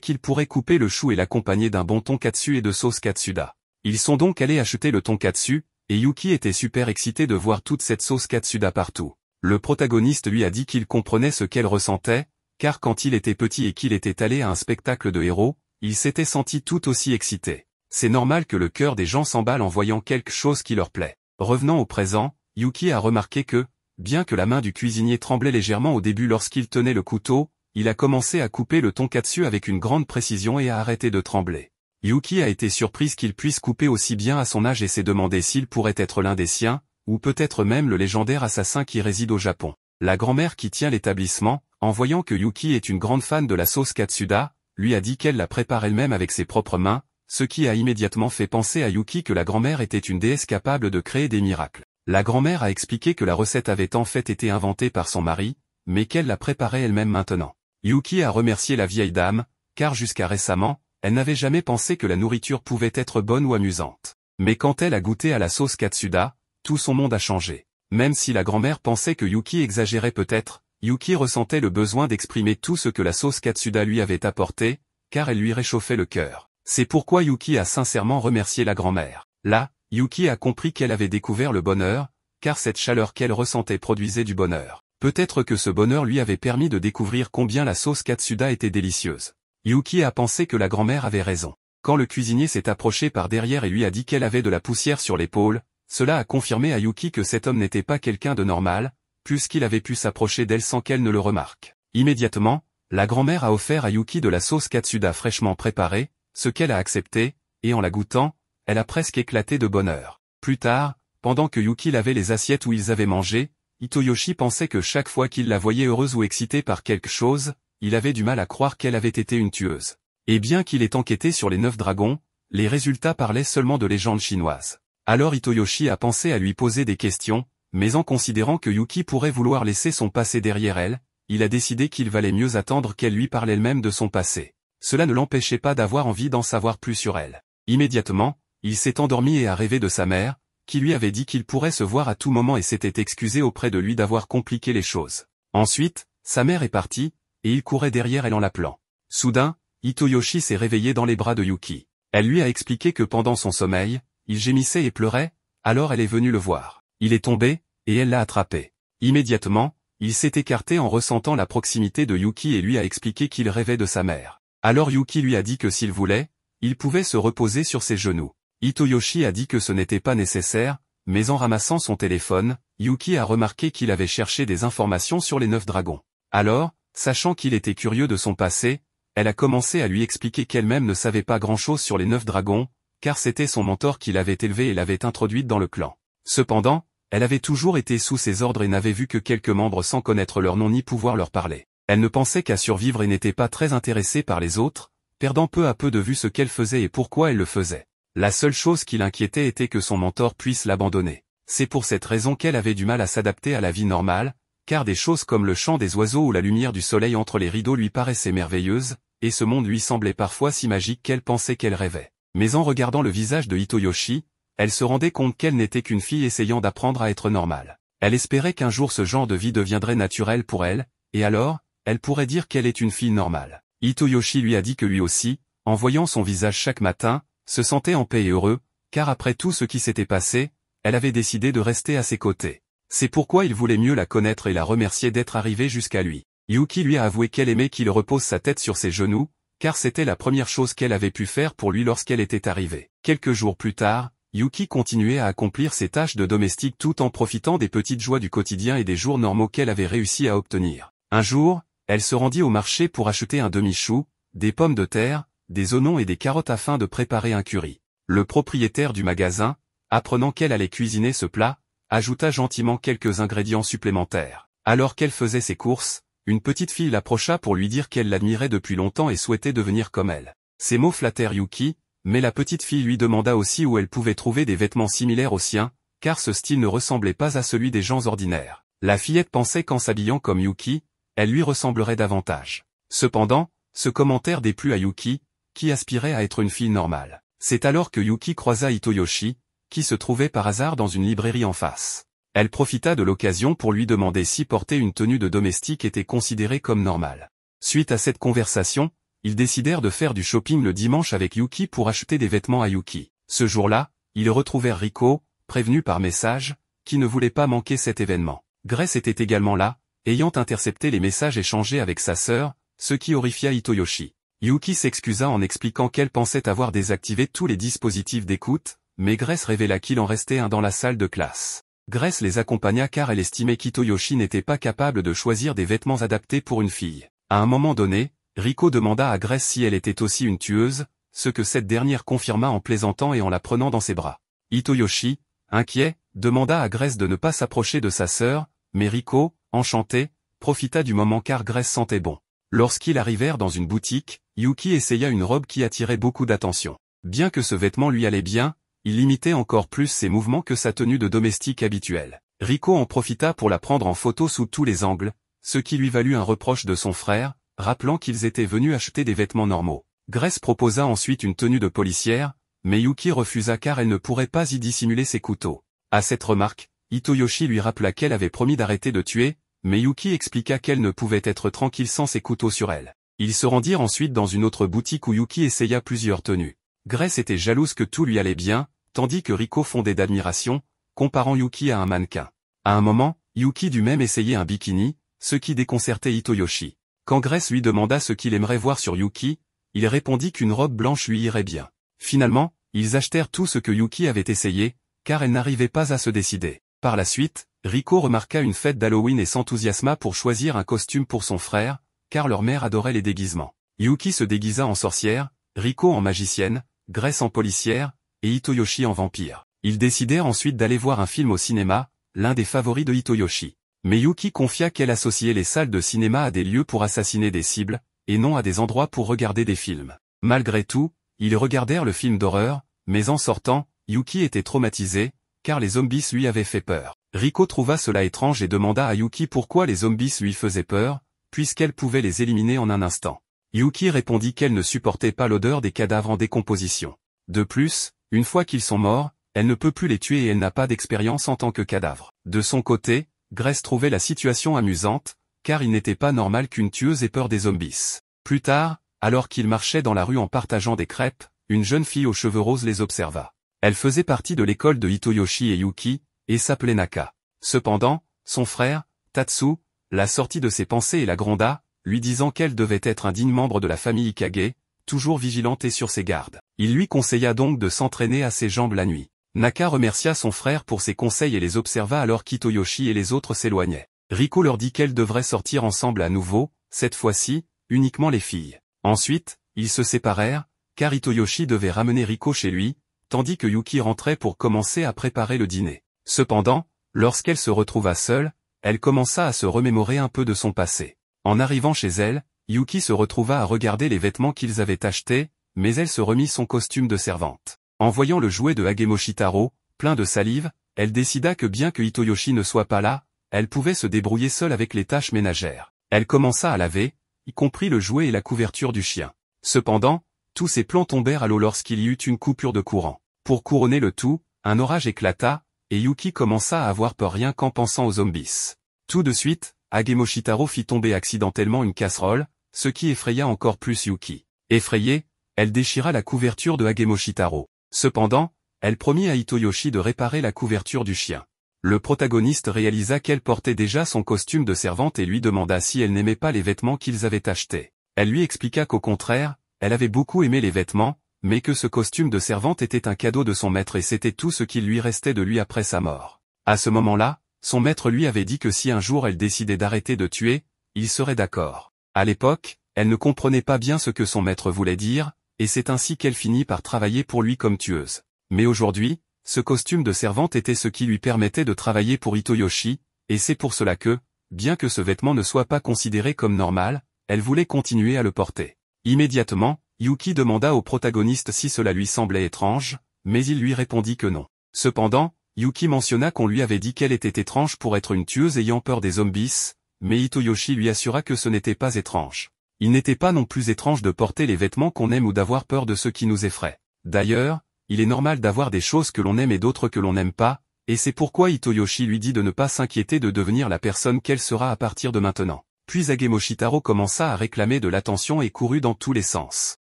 qu'il pourrait couper le chou et l'accompagner d'un bon tonkatsu et de sauce katsuda. Ils sont donc allés acheter le tonkatsu, et Yuki était super excité de voir toute cette sauce katsuda partout. Le protagoniste lui a dit qu'il comprenait ce qu'elle ressentait, car quand il était petit et qu'il était allé à un spectacle de héros, il s'était senti tout aussi excité. C'est normal que le cœur des gens s'emballe en voyant quelque chose qui leur plaît. Revenant au présent, Yuki a remarqué que, bien que la main du cuisinier tremblait légèrement au début lorsqu'il tenait le couteau, il a commencé à couper le tonkatsu avec une grande précision et a arrêté de trembler. Yuki a été surprise qu'il puisse couper aussi bien à son âge et s'est demandé s'il pourrait être l'un des siens, ou peut-être même le légendaire assassin qui réside au Japon. La grand-mère qui tient l'établissement, en voyant que Yuki est une grande fan de la sauce katsuda, lui a dit qu'elle la prépare elle-même avec ses propres mains, ce qui a immédiatement fait penser à Yuki que la grand-mère était une déesse capable de créer des miracles. La grand-mère a expliqué que la recette avait en fait été inventée par son mari, mais qu'elle la préparait elle-même maintenant. Yuki a remercié la vieille dame, car jusqu'à récemment, elle n'avait jamais pensé que la nourriture pouvait être bonne ou amusante. Mais quand elle a goûté à la sauce katsuda, tout son monde a changé. Même si la grand-mère pensait que Yuki exagérait peut-être, Yuki ressentait le besoin d'exprimer tout ce que la sauce katsuda lui avait apporté, car elle lui réchauffait le cœur. C'est pourquoi Yuki a sincèrement remercié la grand-mère. Là, Yuki a compris qu'elle avait découvert le bonheur, car cette chaleur qu'elle ressentait produisait du bonheur. Peut-être que ce bonheur lui avait permis de découvrir combien la sauce katsuda était délicieuse. Yuki a pensé que la grand-mère avait raison. Quand le cuisinier s'est approché par derrière et lui a dit qu'elle avait de la poussière sur l'épaule, cela a confirmé à Yuki que cet homme n'était pas quelqu'un de normal, puisqu'il avait pu s'approcher d'elle sans qu'elle ne le remarque. Immédiatement, la grand-mère a offert à Yuki de la sauce katsuda fraîchement préparée, ce qu'elle a accepté, et en la goûtant, elle a presque éclaté de bonheur. Plus tard, pendant que Yuki lavait les assiettes où ils avaient mangé, Hitoyoshi pensait que chaque fois qu'il la voyait heureuse ou excitée par quelque chose, il avait du mal à croire qu'elle avait été une tueuse. Et bien qu'il ait enquêté sur les 9 dragons, les résultats parlaient seulement de légendes chinoises. Alors Hitoyoshi a pensé à lui poser des questions, mais en considérant que Yuki pourrait vouloir laisser son passé derrière elle, il a décidé qu'il valait mieux attendre qu'elle lui parle elle-même de son passé. Cela ne l'empêchait pas d'avoir envie d'en savoir plus sur elle. Immédiatement, il s'est endormi et a rêvé de sa mère, qui lui avait dit qu'il pourrait se voir à tout moment et s'était excusé auprès de lui d'avoir compliqué les choses. Ensuite, sa mère est partie, et il courait derrière elle en l'appelant. Soudain, Hitoyoshi s'est réveillé dans les bras de Yuki. Elle lui a expliqué que pendant son sommeil, il gémissait et pleurait, alors elle est venue le voir. Il est tombé, et elle l'a attrapé. Immédiatement, il s'est écarté en ressentant la proximité de Yuki et lui a expliqué qu'il rêvait de sa mère. Alors Yuki lui a dit que s'il voulait, il pouvait se reposer sur ses genoux. Hitoyoshi a dit que ce n'était pas nécessaire, mais en ramassant son téléphone, Yuki a remarqué qu'il avait cherché des informations sur les 9 dragons. Alors, sachant qu'il était curieux de son passé, elle a commencé à lui expliquer qu'elle-même ne savait pas grand-chose sur les 9 dragons, car c'était son mentor qui l'avait élevée et l'avait introduite dans le clan. Cependant, elle avait toujours été sous ses ordres et n'avait vu que quelques membres sans connaître leur nom ni pouvoir leur parler. Elle ne pensait qu'à survivre et n'était pas très intéressée par les autres, perdant peu à peu de vue ce qu'elle faisait et pourquoi elle le faisait. La seule chose qui l'inquiétait était que son mentor puisse l'abandonner. C'est pour cette raison qu'elle avait du mal à s'adapter à la vie normale, car des choses comme le chant des oiseaux ou la lumière du soleil entre les rideaux lui paraissaient merveilleuses, et ce monde lui semblait parfois si magique qu'elle pensait qu'elle rêvait. Mais en regardant le visage de Hitoyoshi, elle se rendait compte qu'elle n'était qu'une fille essayant d'apprendre à être normale. Elle espérait qu'un jour ce genre de vie deviendrait naturel pour elle, et alors, elle pourrait dire qu'elle est une fille normale. Hitoyoshi lui a dit que lui aussi, en voyant son visage chaque matin, se sentait en paix et heureux, car après tout ce qui s'était passé, elle avait décidé de rester à ses côtés. C'est pourquoi il voulait mieux la connaître et la remercier d'être arrivée jusqu'à lui. Yuki lui a avoué qu'elle aimait qu'il repose sa tête sur ses genoux, car c'était la première chose qu'elle avait pu faire pour lui lorsqu'elle était arrivée. Quelques jours plus tard, Yuki continuait à accomplir ses tâches de domestique tout en profitant des petites joies du quotidien et des jours normaux qu'elle avait réussi à obtenir. Un jour, elle se rendit au marché pour acheter un demi-chou, des pommes de terre, des oignons et des carottes afin de préparer un curry. Le propriétaire du magasin, apprenant qu'elle allait cuisiner ce plat, ajouta gentiment quelques ingrédients supplémentaires. Alors qu'elle faisait ses courses, une petite fille l'approcha pour lui dire qu'elle l'admirait depuis longtemps et souhaitait devenir comme elle. Ces mots flattèrent Yuki, mais la petite fille lui demanda aussi où elle pouvait trouver des vêtements similaires aux siens, car ce style ne ressemblait pas à celui des gens ordinaires. La fillette pensait qu'en s'habillant comme Yuki, elle lui ressemblerait davantage. Cependant, ce commentaire déplut à Yuki, qui aspirait à être une fille normale. C'est alors que Yuki croisa Hitoyoshi, qui se trouvait par hasard dans une librairie en face. Elle profita de l'occasion pour lui demander si porter une tenue de domestique était considéré comme normal. Suite à cette conversation, ils décidèrent de faire du shopping le dimanche avec Yuki pour acheter des vêtements à Yuki. Ce jour-là, ils retrouvèrent Riko, prévenu par message, qui ne voulait pas manquer cet événement. Grace était également là, ayant intercepté les messages échangés avec sa sœur, ce qui horrifia Hitoyoshi. Yuki s'excusa en expliquant qu'elle pensait avoir désactivé tous les dispositifs d'écoute, mais Grace révéla qu'il en restait un dans la salle de classe. Grace les accompagna car elle estimait qu'Hitoyoshi n'était pas capable de choisir des vêtements adaptés pour une fille. À un moment donné, Riko demanda à Grace si elle était aussi une tueuse, ce que cette dernière confirma en plaisantant et en la prenant dans ses bras. Hitoyoshi, inquiet, demanda à Grace de ne pas s'approcher de sa sœur, mais Riko, enchanté, profita du moment car Grace sentait bon. Lorsqu'ils arrivèrent dans une boutique, Yuki essaya une robe qui attirait beaucoup d'attention. Bien que ce vêtement lui allait bien, il imitait encore plus ses mouvements que sa tenue de domestique habituelle. Riko en profita pour la prendre en photo sous tous les angles, ce qui lui valut un reproche de son frère, rappelant qu'ils étaient venus acheter des vêtements normaux. Grace proposa ensuite une tenue de policière, mais Yuki refusa car elle ne pourrait pas y dissimuler ses couteaux. À cette remarque, Hitoyoshi lui rappela qu'elle avait promis d'arrêter de tuer, mais Yuki expliqua qu'elle ne pouvait être tranquille sans ses couteaux sur elle. Ils se rendirent ensuite dans une autre boutique où Yuki essaya plusieurs tenues. Grace était jalouse que tout lui allait bien, tandis que Riko fondait d'admiration, comparant Yuki à un mannequin. À un moment, Yuki dut même essayer un bikini, ce qui déconcertait Hitoyoshi. Quand Grace lui demanda ce qu'il aimerait voir sur Yuki, il répondit qu'une robe blanche lui irait bien. Finalement, ils achetèrent tout ce que Yuki avait essayé, car elle n'arrivait pas à se décider. Par la suite, Riko remarqua une fête d'Halloween et s'enthousiasma pour choisir un costume pour son frère, car leur mère adorait les déguisements. Yuki se déguisa en sorcière, Riko en magicienne, Grace en policière, et Hitoyoshi en vampire. Ils décidèrent ensuite d'aller voir un film au cinéma, l'un des favoris de Hitoyoshi. Mais Yuki confia qu'elle associait les salles de cinéma à des lieux pour assassiner des cibles, et non à des endroits pour regarder des films. Malgré tout, ils regardèrent le film d'horreur, mais en sortant, Yuki était traumatisé, car les zombies lui avaient fait peur. Riko trouva cela étrange et demanda à Yuki pourquoi les zombies lui faisaient peur, puisqu'elle pouvait les éliminer en un instant. Yuki répondit qu'elle ne supportait pas l'odeur des cadavres en décomposition. De plus, une fois qu'ils sont morts, elle ne peut plus les tuer et elle n'a pas d'expérience en tant que cadavre. De son côté, Grace trouvait la situation amusante, car il n'était pas normal qu'une tueuse ait peur des zombies. Plus tard, alors qu'ils marchaient dans la rue en partageant des crêpes, une jeune fille aux cheveux roses les observa. Elle faisait partie de l'école de Hitoyoshi et Yuki, et s'appelait Naka. Cependant, son frère, Tatsu, la sortit de ses pensées et la gronda, lui disant qu'elle devait être un digne membre de la famille Ikage, toujours vigilante et sur ses gardes. Il lui conseilla donc de s'entraîner à ses jambes la nuit. Naka remercia son frère pour ses conseils et les observa alors qu'Hitoyoshi et les autres s'éloignaient. Riko leur dit qu'elles devraient sortir ensemble à nouveau, cette fois-ci, uniquement les filles. Ensuite, ils se séparèrent, car Hitoyoshi devait ramener Riko chez lui, tandis que Yuki rentrait pour commencer à préparer le dîner. Cependant, lorsqu'elle se retrouva seule, elle commença à se remémorer un peu de son passé. En arrivant chez elle, Yuki se retrouva à regarder les vêtements qu'ils avaient achetés, mais elle se remit son costume de servante. En voyant le jouet de Hagemoshitaro, plein de salive, elle décida que bien que Hitoyoshi ne soit pas là, elle pouvait se débrouiller seule avec les tâches ménagères. Elle commença à laver, y compris le jouet et la couverture du chien. Cependant, tous ses plans tombèrent à l'eau lorsqu'il y eut une coupure de courant. Pour couronner le tout, un orage éclata, et Yuki commença à avoir peur rien qu'en pensant aux zombies. Tout de suite, Hagemoshitaro fit tomber accidentellement une casserole, ce qui effraya encore plus Yuki. Effrayée, elle déchira la couverture de Hagemoshitaro. Cependant, elle promit à Hitoyoshi de réparer la couverture du chien. Le protagoniste réalisa qu'elle portait déjà son costume de servante et lui demanda si elle n'aimait pas les vêtements qu'ils avaient achetés. Elle lui expliqua qu'au contraire, elle avait beaucoup aimé les vêtements, mais que ce costume de servante était un cadeau de son maître et c'était tout ce qu'il lui restait de lui après sa mort. À ce moment-là, son maître lui avait dit que si un jour elle décidait d'arrêter de tuer, il serait d'accord. À l'époque, elle ne comprenait pas bien ce que son maître voulait dire, et c'est ainsi qu'elle finit par travailler pour lui comme tueuse. Mais aujourd'hui, ce costume de servante était ce qui lui permettait de travailler pour Hitoyoshi, et c'est pour cela que, bien que ce vêtement ne soit pas considéré comme normal, elle voulait continuer à le porter. Immédiatement, Yuki demanda au protagoniste si cela lui semblait étrange, mais il lui répondit que non. Cependant, Yuki mentionna qu'on lui avait dit qu'elle était étrange pour être une tueuse ayant peur des zombies, mais Hitoyoshi lui assura que ce n'était pas étrange. Il n'était pas non plus étrange de porter les vêtements qu'on aime ou d'avoir peur de ceux qui nous effraient. D'ailleurs, il est normal d'avoir des choses que l'on aime et d'autres que l'on n'aime pas, et c'est pourquoi Hitoyoshi lui dit de ne pas s'inquiéter de devenir la personne qu'elle sera à partir de maintenant. Puis Agemoshitaro commença à réclamer de l'attention et courut dans tous les sens.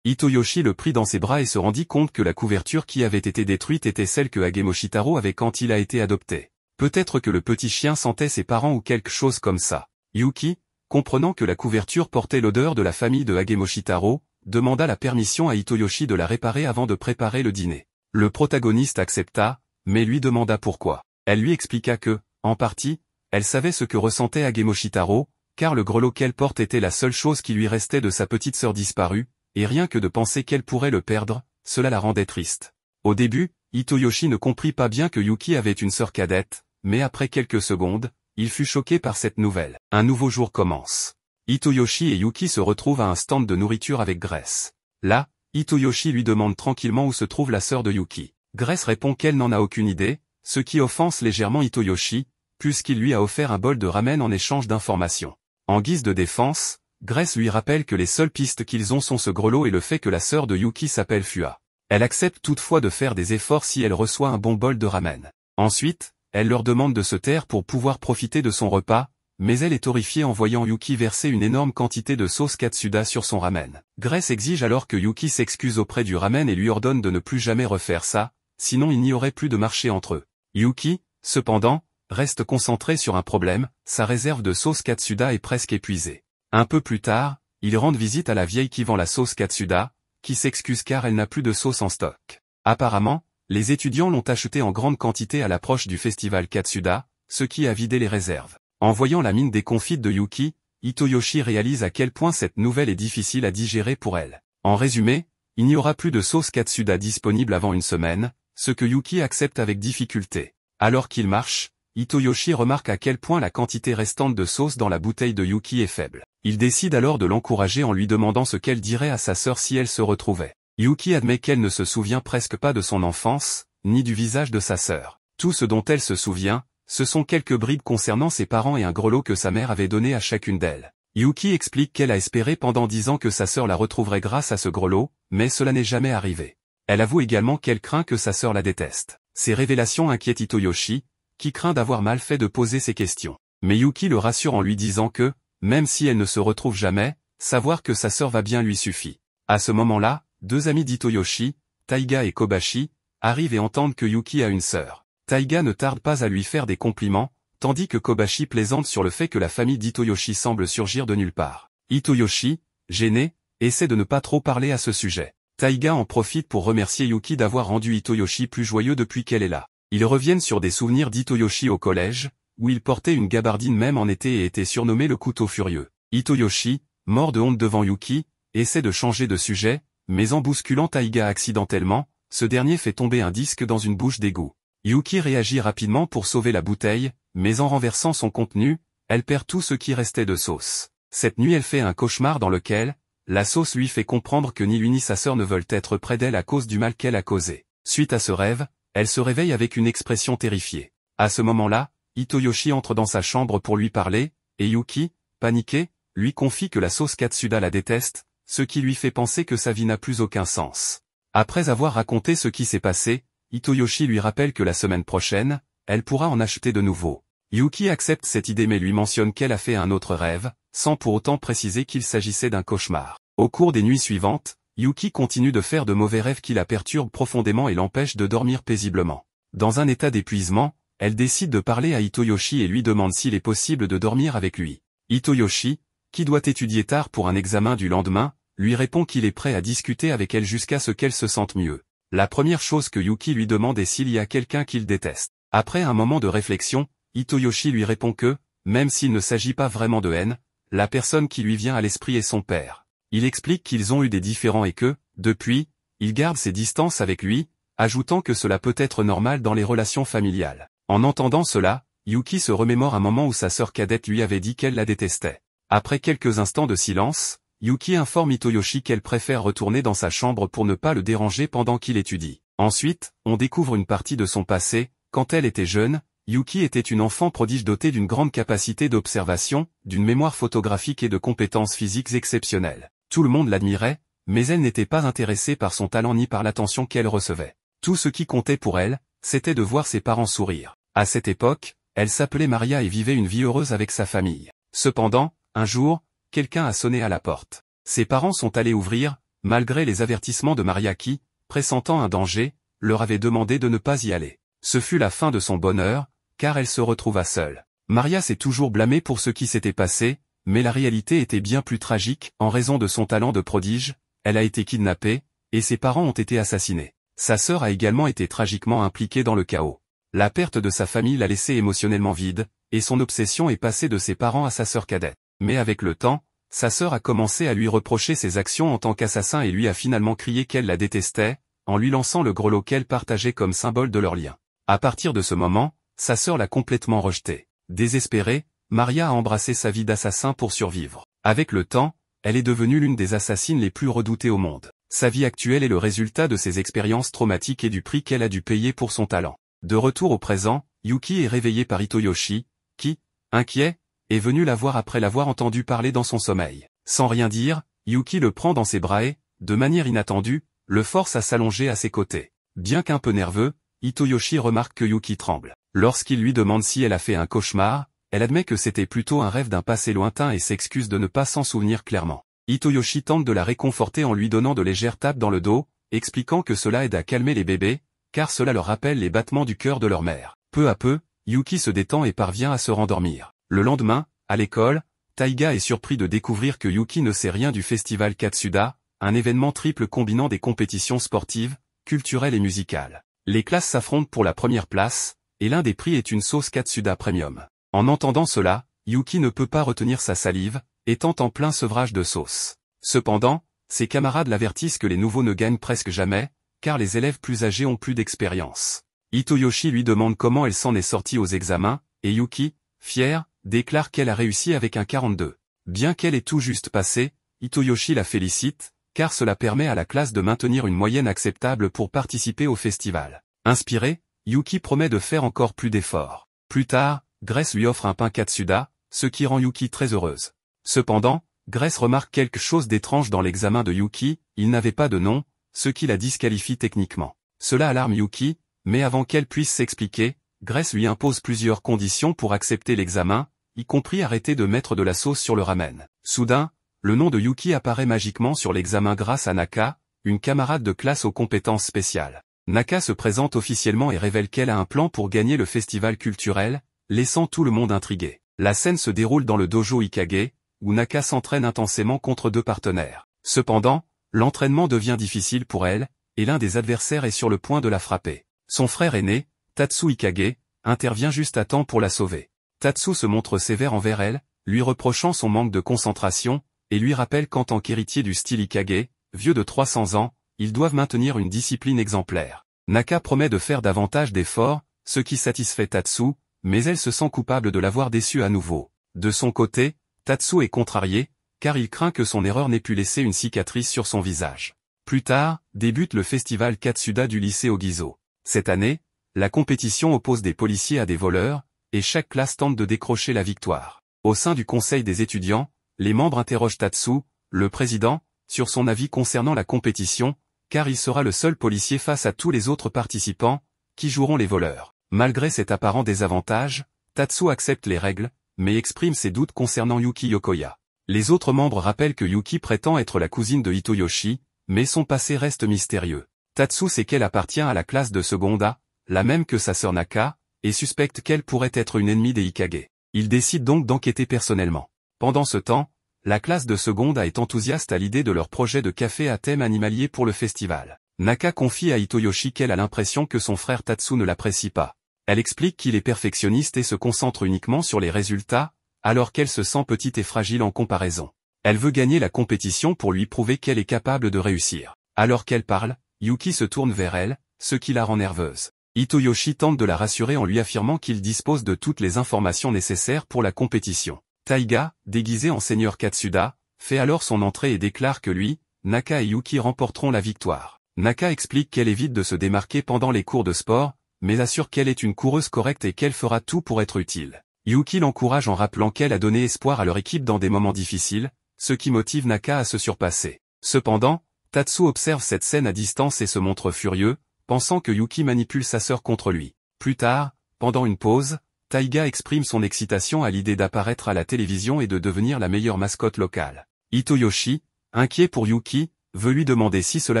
Hitoyoshi le prit dans ses bras et se rendit compte que la couverture qui avait été détruite était celle que Agemoshitaro avait quand il a été adopté. Peut-être que le petit chien sentait ses parents ou quelque chose comme ça. Yuki, comprenant que la couverture portait l'odeur de la famille de Agemoshitaro, demanda la permission à Hitoyoshi de la réparer avant de préparer le dîner. Le protagoniste accepta, mais lui demanda pourquoi. Elle lui expliqua que, en partie, elle savait ce que ressentait Agemoshitaro, car le grelot qu'elle porte était la seule chose qui lui restait de sa petite sœur disparue, et rien que de penser qu'elle pourrait le perdre, cela la rendait triste. Au début, Hitoyoshi ne comprit pas bien que Yuki avait une sœur cadette, mais après quelques secondes, il fut choqué par cette nouvelle. Un nouveau jour commence. Hitoyoshi et Yuki se retrouvent à un stand de nourriture avec Grace. Là, Hitoyoshi lui demande tranquillement où se trouve la sœur de Yuki. Grace répond qu'elle n'en a aucune idée, ce qui offense légèrement Hitoyoshi, puisqu'il lui a offert un bol de ramen en échange d'informations. En guise de défense, Grace lui rappelle que les seules pistes qu'ils ont sont ce grelot et le fait que la sœur de Yuki s'appelle Fua. Elle accepte toutefois de faire des efforts si elle reçoit un bon bol de ramen. Ensuite, elle leur demande de se taire pour pouvoir profiter de son repas, mais elle est horrifiée en voyant Yuki verser une énorme quantité de sauce katsuda sur son ramen. Grace exige alors que Yuki s'excuse auprès du ramen et lui ordonne de ne plus jamais refaire ça, sinon il n'y aurait plus de marché entre eux. Yuki, cependant, reste concentré sur un problème, sa réserve de sauce katsuda est presque épuisée. Un peu plus tard, ils rendent visite à la vieille qui vend la sauce katsuda, qui s'excuse car elle n'a plus de sauce en stock. Apparemment, les étudiants l'ont achetée en grande quantité à l'approche du festival Katsuda, ce qui a vidé les réserves. En voyant la mine déconfite de Yuki, Hitoyoshi réalise à quel point cette nouvelle est difficile à digérer pour elle. En résumé, il n'y aura plus de sauce Katsuda disponible avant une semaine, ce que Yuki accepte avec difficulté. Alors qu'il marche, Hitoyoshi remarque à quel point la quantité restante de sauce dans la bouteille de Yuki est faible. Il décide alors de l'encourager en lui demandant ce qu'elle dirait à sa sœur si elle se retrouvait. Yuki admet qu'elle ne se souvient presque pas de son enfance, ni du visage de sa sœur. Tout ce dont elle se souvient, ce sont quelques bribes concernant ses parents et un grelot que sa mère avait donné à chacune d'elles. Yuki explique qu'elle a espéré pendant 10 ans que sa sœur la retrouverait grâce à ce grelot, mais cela n'est jamais arrivé. Elle avoue également qu'elle craint que sa sœur la déteste. Ces révélations inquiètent Hitoyoshi, qui craint d'avoir mal fait de poser ces questions. Mais Yuki le rassure en lui disant que, même si elle ne se retrouve jamais, savoir que sa sœur va bien lui suffit. À ce moment-là, deux amis d'Hitoyoshi, Taiga et Kobashi, arrivent et entendent que Yuki a une sœur. Taiga ne tarde pas à lui faire des compliments, tandis que Kobashi plaisante sur le fait que la famille d'Hitoyoshi semble surgir de nulle part. Hitoyoshi, gêné, essaie de ne pas trop parler à ce sujet. Taiga en profite pour remercier Yuki d'avoir rendu Hitoyoshi plus joyeux depuis qu'elle est là. Ils reviennent sur des souvenirs d'Hitoyoshi au collège, où il portait une gabardine même en été et était surnommé le couteau furieux. Hitoyoshi, mort de honte devant Yuki, essaie de changer de sujet, mais en bousculant Taiga accidentellement, ce dernier fait tomber un disque dans une bouche d'égout. Yuki réagit rapidement pour sauver la bouteille, mais en renversant son contenu, elle perd tout ce qui restait de sauce. Cette nuit elle fait un cauchemar dans lequel, la sauce lui fait comprendre que ni lui ni sa sœur ne veulent être près d'elle à cause du mal qu'elle a causé. Suite à ce rêve, elle se réveille avec une expression terrifiée. À ce moment-là, Hitoyoshi entre dans sa chambre pour lui parler, et Yuki, paniqué, lui confie que la sauce Katsuda la déteste, ce qui lui fait penser que sa vie n'a plus aucun sens. Après avoir raconté ce qui s'est passé, Hitoyoshi lui rappelle que la semaine prochaine, elle pourra en acheter de nouveau. Yuki accepte cette idée mais lui mentionne qu'elle a fait un autre rêve, sans pour autant préciser qu'il s'agissait d'un cauchemar. Au cours des nuits suivantes, Yuki continue de faire de mauvais rêves qui la perturbent profondément et l'empêchent de dormir paisiblement. Dans un état d'épuisement, elle décide de parler à Hitoyoshi et lui demande s'il est possible de dormir avec lui. Hitoyoshi, qui doit étudier tard pour un examen du lendemain, lui répond qu'il est prêt à discuter avec elle jusqu'à ce qu'elle se sente mieux. La première chose que Yuki lui demande est s'il y a quelqu'un qu'il déteste. Après un moment de réflexion, Hitoyoshi lui répond que, même s'il ne s'agit pas vraiment de haine, la personne qui lui vient à l'esprit est son père. Il explique qu'ils ont eu des différends et que, depuis, il garde ses distances avec lui, ajoutant que cela peut être normal dans les relations familiales. En entendant cela, Yuki se remémore un moment où sa sœur cadette lui avait dit qu'elle la détestait. Après quelques instants de silence, Yuki informe Hitoyoshi qu'elle préfère retourner dans sa chambre pour ne pas le déranger pendant qu'il étudie. Ensuite, on découvre une partie de son passé. Quand elle était jeune, Yuki était une enfant prodige dotée d'une grande capacité d'observation, d'une mémoire photographique et de compétences physiques exceptionnelles. Tout le monde l'admirait, mais elle n'était pas intéressée par son talent ni par l'attention qu'elle recevait. Tout ce qui comptait pour elle, c'était de voir ses parents sourire. À cette époque, elle s'appelait Maria et vivait une vie heureuse avec sa famille. Cependant, un jour, quelqu'un a sonné à la porte. Ses parents sont allés ouvrir, malgré les avertissements de Maria qui, pressentant un danger, leur avait demandé de ne pas y aller. Ce fut la fin de son bonheur, car elle se retrouva seule. Maria s'est toujours blâmée pour ce qui s'était passé, mais la réalité était bien plus tragique. En raison de son talent de prodige, elle a été kidnappée, et ses parents ont été assassinés. Sa sœur a également été tragiquement impliquée dans le chaos. La perte de sa famille l'a laissée émotionnellement vide, et son obsession est passée de ses parents à sa sœur cadette. Mais avec le temps, sa sœur a commencé à lui reprocher ses actions en tant qu'assassin et lui a finalement crié qu'elle la détestait, en lui lançant le grelot qu'elle partageait comme symbole de leur lien. À partir de ce moment, sa sœur l'a complètement rejeté. Désespérée, Maria a embrassé sa vie d'assassin pour survivre. Avec le temps, elle est devenue l'une des assassines les plus redoutées au monde. Sa vie actuelle est le résultat de ses expériences traumatiques et du prix qu'elle a dû payer pour son talent. De retour au présent, Yuki est réveillé par Hitoyoshi, qui, inquiet, est venu la voir après l'avoir entendu parler dans son sommeil. Sans rien dire, Yuki le prend dans ses bras et, de manière inattendue, le force à s'allonger à ses côtés. Bien qu'un peu nerveux, Hitoyoshi remarque que Yuki tremble. Lorsqu'il lui demande si elle a fait un cauchemar, elle admet que c'était plutôt un rêve d'un passé lointain et s'excuse de ne pas s'en souvenir clairement. Hitoyoshi tente de la réconforter en lui donnant de légères tapes dans le dos, expliquant que cela aide à calmer les bébés, car cela leur rappelle les battements du cœur de leur mère. Peu à peu, Yuki se détend et parvient à se rendormir. Le lendemain, à l'école, Taiga est surpris de découvrir que Yuki ne sait rien du festival Katsuda, un événement triple combinant des compétitions sportives, culturelles et musicales. Les classes s'affrontent pour la première place, et l'un des prix est une sauce Katsuda Premium. En entendant cela, Yuki ne peut pas retenir sa salive, étant en plein sevrage de sauce. Cependant, ses camarades l'avertissent que les nouveaux ne gagnent presque jamais, car les élèves plus âgés ont plus d'expérience. Hitoyoshi lui demande comment elle s'en est sortie aux examens, et Yuki, fière, déclare qu'elle a réussi avec un 42. Bien qu'elle ait tout juste passé, Hitoyoshi la félicite, car cela permet à la classe de maintenir une moyenne acceptable pour participer au festival. Inspiré, Yuki promet de faire encore plus d'efforts. Plus tard, Grace lui offre un pain Katsuda, ce qui rend Yuki très heureuse. Cependant, Grace remarque quelque chose d'étrange dans l'examen de Yuki, il n'avait pas de nom, ce qui la disqualifie techniquement. Cela alarme Yuki, mais avant qu'elle puisse s'expliquer, Grace lui impose plusieurs conditions pour accepter l'examen, y compris arrêter de mettre de la sauce sur le ramen. Soudain, le nom de Yuki apparaît magiquement sur l'examen grâce à Naka, une camarade de classe aux compétences spéciales. Naka se présente officiellement et révèle qu'elle a un plan pour gagner le festival culturel, laissant tout le monde intrigué. La scène se déroule dans le dojo Ikage, où Naka s'entraîne intensément contre deux partenaires. Cependant, l'entraînement devient difficile pour elle, et l'un des adversaires est sur le point de la frapper. Son frère aîné, Tatsu Ikage, intervient juste à temps pour la sauver. Tatsu se montre sévère envers elle, lui reprochant son manque de concentration, et lui rappelle qu'en tant qu'héritier du style Ikage, vieux de 300 ans, ils doivent maintenir une discipline exemplaire. Naka promet de faire davantage d'efforts, ce qui satisfait Tatsu, mais elle se sent coupable de l'avoir déçu à nouveau. De son côté, Tatsu est contrarié, car il craint que son erreur n'ait pu laisser une cicatrice sur son visage. Plus tard, débute le festival Katsuda du lycée Ogiso. Cette année, la compétition oppose des policiers à des voleurs, et chaque classe tente de décrocher la victoire. Au sein du conseil des étudiants, les membres interrogent Tatsu, le président, sur son avis concernant la compétition, car il sera le seul policier face à tous les autres participants, qui joueront les voleurs. Malgré cet apparent désavantage, Tatsu accepte les règles, mais exprime ses doutes concernant Yuki Yokoya. Les autres membres rappellent que Yuki prétend être la cousine de Hitoyoshi, mais son passé reste mystérieux. Tatsu sait qu'elle appartient à la classe de Seconda, la même que sa sœur Naka, et suspecte qu'elle pourrait être une ennemie des Ikage. Il décide donc d'enquêter personnellement. Pendant ce temps, la classe de Seconda est enthousiaste à l'idée de leur projet de café à thème animalier pour le festival. Naka confie à Hitoyoshi qu'elle a l'impression que son frère Tatsu ne l'apprécie pas. Elle explique qu'il est perfectionniste et se concentre uniquement sur les résultats, alors qu'elle se sent petite et fragile en comparaison. Elle veut gagner la compétition pour lui prouver qu'elle est capable de réussir. Alors qu'elle parle, Yuki se tourne vers elle, ce qui la rend nerveuse. Hitoyoshi tente de la rassurer en lui affirmant qu'il dispose de toutes les informations nécessaires pour la compétition. Taiga, déguisé en seigneur Katsuda, fait alors son entrée et déclare que lui, Naka et Yuki remporteront la victoire. Naka explique qu'elle évite de se démarquer pendant les cours de sport, mais assure qu'elle est une coureuse correcte et qu'elle fera tout pour être utile. Yuki l'encourage en rappelant qu'elle a donné espoir à leur équipe dans des moments difficiles, ce qui motive Naka à se surpasser. Cependant, Tatsu observe cette scène à distance et se montre furieux, pensant que Yuki manipule sa sœur contre lui. Plus tard, pendant une pause, Taiga exprime son excitation à l'idée d'apparaître à la télévision et de devenir la meilleure mascotte locale. Hitoyoshi, inquiet pour Yuki, veut lui demander si cela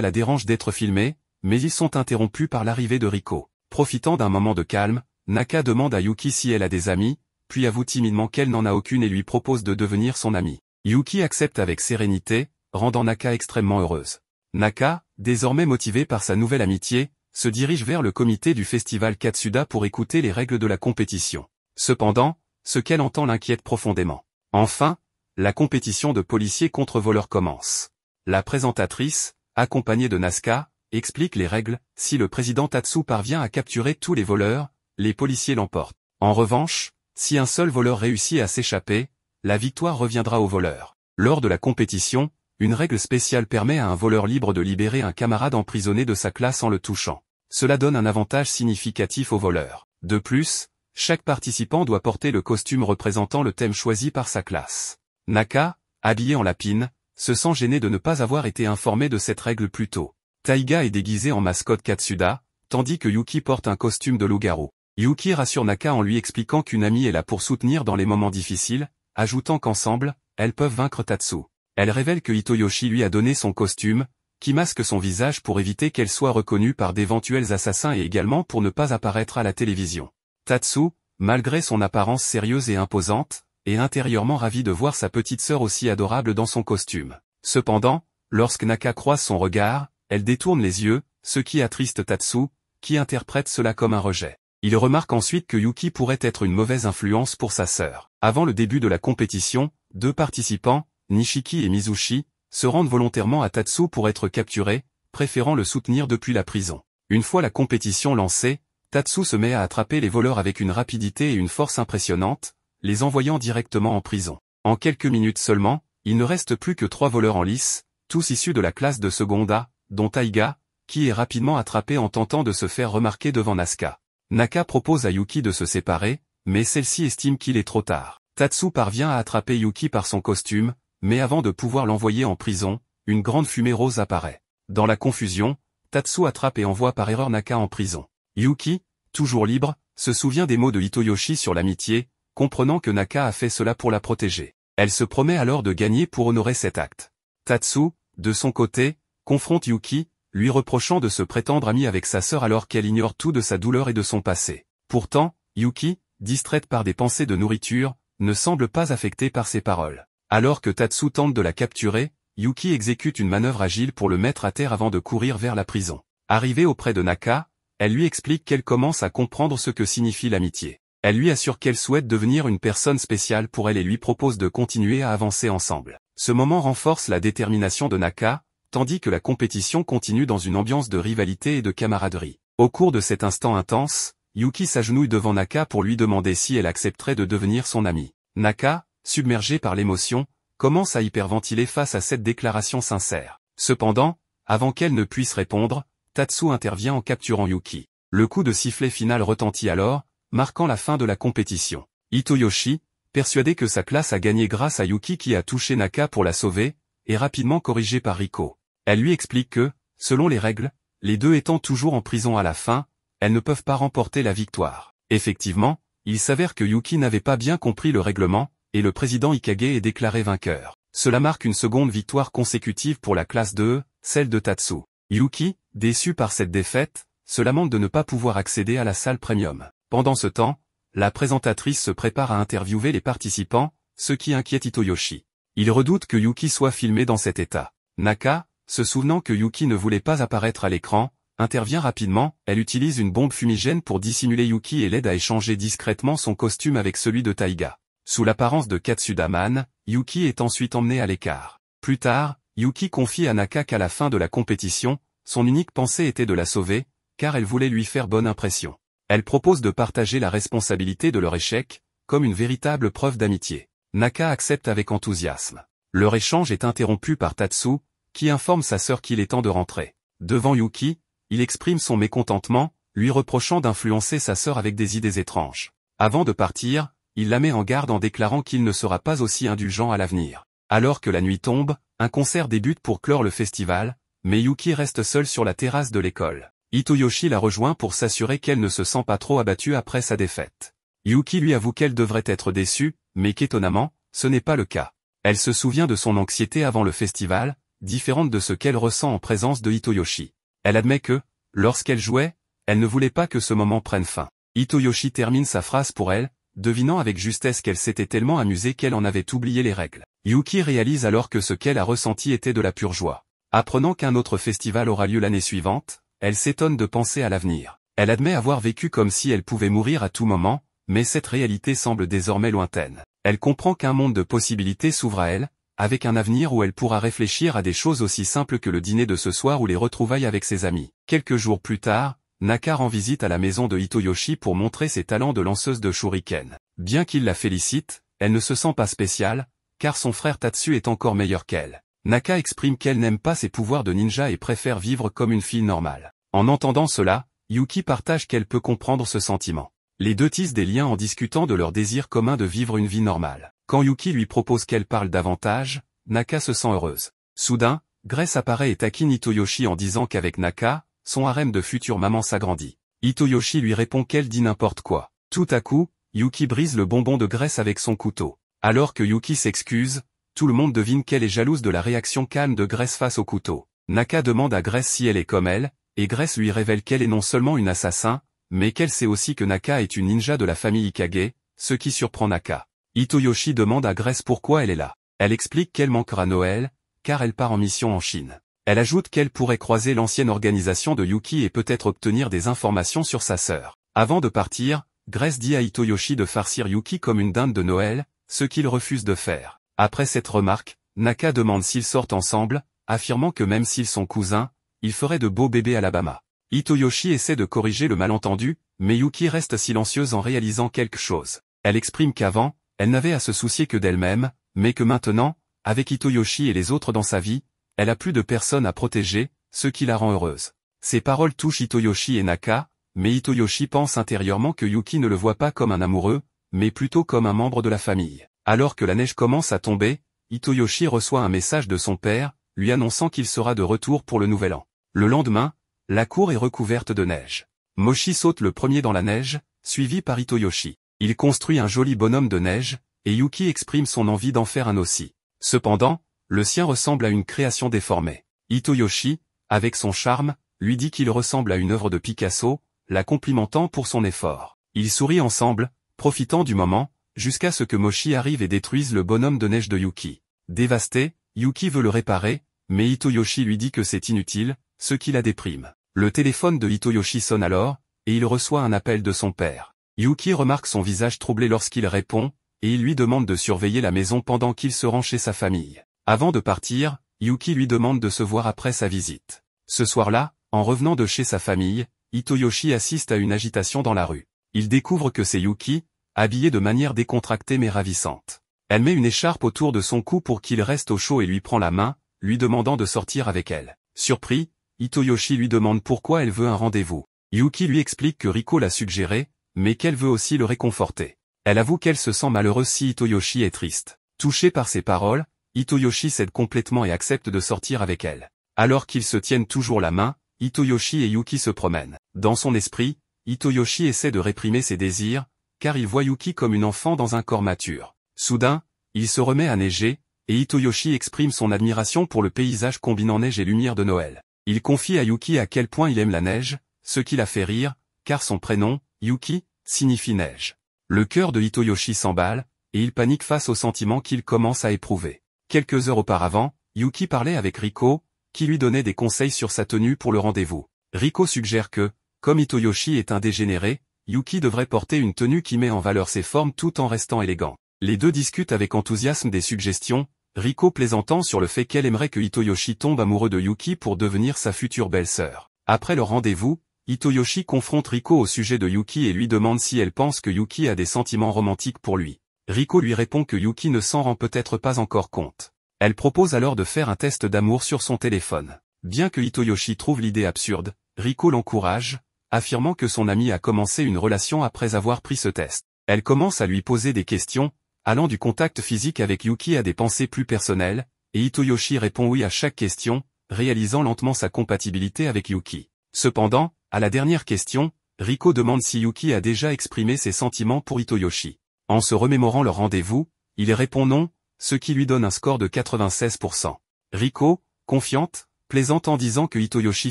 la dérange d'être filmé, mais ils sont interrompus par l'arrivée de Riko. Profitant d'un moment de calme, Naka demande à Yuki si elle a des amis, puis avoue timidement qu'elle n'en a aucune et lui propose de devenir son amie. Yuki accepte avec sérénité, rendant Naka extrêmement heureuse. Naka, désormais motivée par sa nouvelle amitié, se dirige vers le comité du festival Katsuda pour écouter les règles de la compétition. Cependant, ce qu'elle entend l'inquiète profondément. Enfin, la compétition de policiers contre voleurs commence. La présentatrice, accompagnée de Nasuka, explique les règles. Si le président Tatsu parvient à capturer tous les voleurs, les policiers l'emportent. En revanche, si un seul voleur réussit à s'échapper, la victoire reviendra au voleur. Lors de la compétition, une règle spéciale permet à un voleur libre de libérer un camarade emprisonné de sa classe en le touchant. Cela donne un avantage significatif au voleur. De plus, chaque participant doit porter le costume représentant le thème choisi par sa classe. Naka, habillé en lapine, se sent gêné de ne pas avoir été informé de cette règle plus tôt. Taiga est déguisé en mascotte Katsuda, tandis que Yuki porte un costume de loup-garou. Yuki rassure Naka en lui expliquant qu'une amie est là pour soutenir dans les moments difficiles, ajoutant qu'ensemble, elles peuvent vaincre Tatsu. Elle révèle que Hitoyoshi lui a donné son costume, qui masque son visage pour éviter qu'elle soit reconnue par d'éventuels assassins et également pour ne pas apparaître à la télévision. Tatsu, malgré son apparence sérieuse et imposante, est intérieurement ravi de voir sa petite sœur aussi adorable dans son costume. Cependant, lorsque Naka croise son regard, elle détourne les yeux, ce qui attriste Tatsu, qui interprète cela comme un rejet. Il remarque ensuite que Yuki pourrait être une mauvaise influence pour sa sœur. Avant le début de la compétition, deux participants, Nishiki et Mizushi, se rendent volontairement à Tatsu pour être capturés, préférant le soutenir depuis la prison. Une fois la compétition lancée, Tatsu se met à attraper les voleurs avec une rapidité et une force impressionnantes, les envoyant directement en prison. En quelques minutes seulement, il ne reste plus que 3 voleurs en lice, tous issus de la classe de Seconda, dont Taiga, qui est rapidement attrapé en tentant de se faire remarquer devant Nasuka. Naka propose à Yuki de se séparer, mais celle-ci estime qu'il est trop tard. Tatsu parvient à attraper Yuki par son costume, mais avant de pouvoir l'envoyer en prison, une grande fumée rose apparaît. Dans la confusion, Tatsu attrape et envoie par erreur Naka en prison. Yuki, toujours libre, se souvient des mots de Hitoyoshi sur l'amitié, comprenant que Naka a fait cela pour la protéger. Elle se promet alors de gagner pour honorer cet acte. Tatsu, de son côté, confronte Yuki, lui reprochant de se prétendre ami avec sa sœur alors qu'elle ignore tout de sa douleur et de son passé. Pourtant, Yuki, distraite par des pensées de nourriture, ne semble pas affectée par ses paroles. Alors que Tatsu tente de la capturer, Yuki exécute une manœuvre agile pour le mettre à terre avant de courir vers la prison. Arrivée auprès de Naka, elle lui explique qu'elle commence à comprendre ce que signifie l'amitié. Elle lui assure qu'elle souhaite devenir une personne spéciale pour elle et lui propose de continuer à avancer ensemble. Ce moment renforce la détermination de Naka, tandis que la compétition continue dans une ambiance de rivalité et de camaraderie. Au cours de cet instant intense, Yuki s'agenouille devant Naka pour lui demander si elle accepterait de devenir son amie. Naka, submergée par l'émotion, commence à hyperventiler face à cette déclaration sincère. Cependant, avant qu'elle ne puisse répondre, Tatsu intervient en capturant Yuki. Le coup de sifflet final retentit alors, marquant la fin de la compétition. Hitoyoshi, persuadé que sa classe a gagné grâce à Yuki qui a touché Naka pour la sauver, est rapidement corrigé par Riko. Elle lui explique que, selon les règles, les deux étant toujours en prison à la fin, elles ne peuvent pas remporter la victoire. Effectivement, il s'avère que Yuki n'avait pas bien compris le règlement, et le président Ikage est déclaré vainqueur. Cela marque une seconde victoire consécutive pour la classe 2, celle de Tatsu. Yuki, déçu par cette défaite, se lamente de ne pas pouvoir accéder à la salle premium. Pendant ce temps, la présentatrice se prépare à interviewer les participants, ce qui inquiète Hitoyoshi. Il redoute que Yuki soit filmé dans cet état. Naka, se souvenant que Yuki ne voulait pas apparaître à l'écran, intervient rapidement, elle utilise une bombe fumigène pour dissimuler Yuki et l'aide à échanger discrètement son costume avec celui de Taiga. Sous l'apparence de Katsuda-man, Yuki est ensuite emmené à l'écart. Plus tard, Yuki confie à Naka qu'à la fin de la compétition, son unique pensée était de la sauver, car elle voulait lui faire bonne impression. Elle propose de partager la responsabilité de leur échec, comme une véritable preuve d'amitié. Naka accepte avec enthousiasme. Leur échange est interrompu par Tatsu, qui informe sa sœur qu'il est temps de rentrer. Devant Yuki, il exprime son mécontentement, lui reprochant d'influencer sa sœur avec des idées étranges. Avant de partir, il la met en garde en déclarant qu'il ne sera pas aussi indulgent à l'avenir. Alors que la nuit tombe, un concert débute pour clore le festival, mais Yuki reste seul sur la terrasse de l'école. Hitoyoshi la rejoint pour s'assurer qu'elle ne se sent pas trop abattue après sa défaite. Yuki lui avoue qu'elle devrait être déçue, mais qu'étonnamment, ce n'est pas le cas. Elle se souvient de son anxiété avant le festival, différente de ce qu'elle ressent en présence de Hitoyoshi. Elle admet que, lorsqu'elle jouait, elle ne voulait pas que ce moment prenne fin. Hitoyoshi termine sa phrase pour elle, devinant avec justesse qu'elle s'était tellement amusée qu'elle en avait oublié les règles. Yuki réalise alors que ce qu'elle a ressenti était de la pure joie. Apprenant qu'un autre festival aura lieu l'année suivante, elle s'étonne de penser à l'avenir. Elle admet avoir vécu comme si elle pouvait mourir à tout moment, mais cette réalité semble désormais lointaine. Elle comprend qu'un monde de possibilités s'ouvre à elle, avec un avenir où elle pourra réfléchir à des choses aussi simples que le dîner de ce soir ou les retrouvailles avec ses amis. Quelques jours plus tard, Naka rend visite à la maison de Hitoyoshi pour montrer ses talents de lanceuse de shuriken. Bien qu'il la félicite, elle ne se sent pas spéciale, car son frère Tatsu est encore meilleur qu'elle. Naka exprime qu'elle n'aime pas ses pouvoirs de ninja et préfère vivre comme une fille normale. En entendant cela, Yuki partage qu'elle peut comprendre ce sentiment. Les deux tissent des liens en discutant de leur désir commun de vivre une vie normale. Quand Yuki lui propose qu'elle parle davantage, Naka se sent heureuse. Soudain, Grace apparaît et taquine Hitoyoshi en disant qu'avec Naka, son harem de future maman s'agrandit. Hitoyoshi lui répond qu'elle dit n'importe quoi. Tout à coup, Yuki brise le bonbon de Grace avec son couteau. Alors que Yuki s'excuse, tout le monde devine qu'elle est jalouse de la réaction calme de Grace face au couteau. Naka demande à Grace si elle est comme elle, et Grace lui révèle qu'elle est non seulement une assassin, mais qu'elle sait aussi que Naka est une ninja de la famille Ikage, ce qui surprend Naka. Hitoyoshi demande à Grace pourquoi elle est là. Elle explique qu'elle manquera Noël, car elle part en mission en Chine. Elle ajoute qu'elle pourrait croiser l'ancienne organisation de Yuki et peut-être obtenir des informations sur sa sœur. Avant de partir, Grace dit à Hitoyoshi de farcir Yuki comme une dinde de Noël, ce qu'il refuse de faire. Après cette remarque, Naka demande s'ils sortent ensemble, affirmant que même s'ils sont cousins, ils feraient de beaux bébés Alabama. Hitoyoshi essaie de corriger le malentendu, mais Yuki reste silencieuse en réalisant quelque chose. Elle exprime qu'avant, elle n'avait à se soucier que d'elle-même, mais que maintenant, avec Hitoyoshi et les autres dans sa vie, elle a plus de personnes à protéger, ce qui la rend heureuse. Ces paroles touchent Hitoyoshi et Naka, mais Hitoyoshi pense intérieurement que Yuki ne le voit pas comme un amoureux, mais plutôt comme un membre de la famille. Alors que la neige commence à tomber, Hitoyoshi reçoit un message de son père, lui annonçant qu'il sera de retour pour le nouvel an. Le lendemain, la cour est recouverte de neige. Mochi saute le premier dans la neige, suivi par Hitoyoshi. Il construit un joli bonhomme de neige, et Yuki exprime son envie d'en faire un aussi. Cependant, le sien ressemble à une création déformée. Hitoyoshi, avec son charme, lui dit qu'il ressemble à une œuvre de Picasso, la complimentant pour son effort. Ils sourient ensemble, profitant du moment, jusqu'à ce que Mochi arrive et détruise le bonhomme de neige de Yuki. Dévasté, Yuki veut le réparer, mais Hitoyoshi lui dit que c'est inutile, ce qui la déprime. Le téléphone de Hitoyoshi sonne alors, et il reçoit un appel de son père. Yuki remarque son visage troublé lorsqu'il répond, et il lui demande de surveiller la maison pendant qu'il se rend chez sa famille. Avant de partir, Yuki lui demande de se voir après sa visite. Ce soir-là, en revenant de chez sa famille, Hitoyoshi assiste à une agitation dans la rue. Il découvre que c'est Yuki, habillée de manière décontractée mais ravissante. Elle met une écharpe autour de son cou pour qu'il reste au chaud et lui prend la main, lui demandant de sortir avec elle. Surpris, Hitoyoshi lui demande pourquoi elle veut un rendez-vous. Yuki lui explique que Riko l'a suggéré, mais qu'elle veut aussi le réconforter. Elle avoue qu'elle se sent malheureuse si Hitoyoshi est triste. Touché par ses paroles, Hitoyoshi cède complètement et accepte de sortir avec elle. Alors qu'ils se tiennent toujours la main, Hitoyoshi et Yuki se promènent. Dans son esprit, Hitoyoshi essaie de réprimer ses désirs, car il voit Yuki comme une enfant dans un corps mature. Soudain, il se remet à neiger, et Hitoyoshi exprime son admiration pour le paysage combinant neige et lumière de Noël. Il confie à Yuki à quel point il aime la neige, ce qui la fait rire, car son prénom, Yuki, signifie neige. Le cœur de Hitoyoshi s'emballe, et il panique face au sentiment qu'il commence à éprouver. Quelques heures auparavant, Yuki parlait avec Riko, qui lui donnait des conseils sur sa tenue pour le rendez-vous. Riko suggère que, comme Hitoyoshi est un dégénéré, Yuki devrait porter une tenue qui met en valeur ses formes tout en restant élégant. Les deux discutent avec enthousiasme des suggestions, Riko plaisantant sur le fait qu'elle aimerait que Hitoyoshi tombe amoureux de Yuki pour devenir sa future belle-sœur. Après leur rendez-vous, Hitoyoshi confronte Riko au sujet de Yuki et lui demande si elle pense que Yuki a des sentiments romantiques pour lui. Riko lui répond que Yuki ne s'en rend peut-être pas encore compte. Elle propose alors de faire un test d'amour sur son téléphone. Bien que Hitoyoshi trouve l'idée absurde, Riko l'encourage, affirmant que son ami a commencé une relation après avoir pris ce test. Elle commence à lui poser des questions, allant du contact physique avec Yuki à des pensées plus personnelles, et Hitoyoshi répond oui à chaque question, réalisant lentement sa compatibilité avec Yuki. Cependant, À la dernière question, Riko demande si Yuki a déjà exprimé ses sentiments pour Hitoyoshi. En se remémorant leur rendez-vous, il répond non, ce qui lui donne un score de 96%. Riko, confiante, plaisante en disant que Hitoyoshi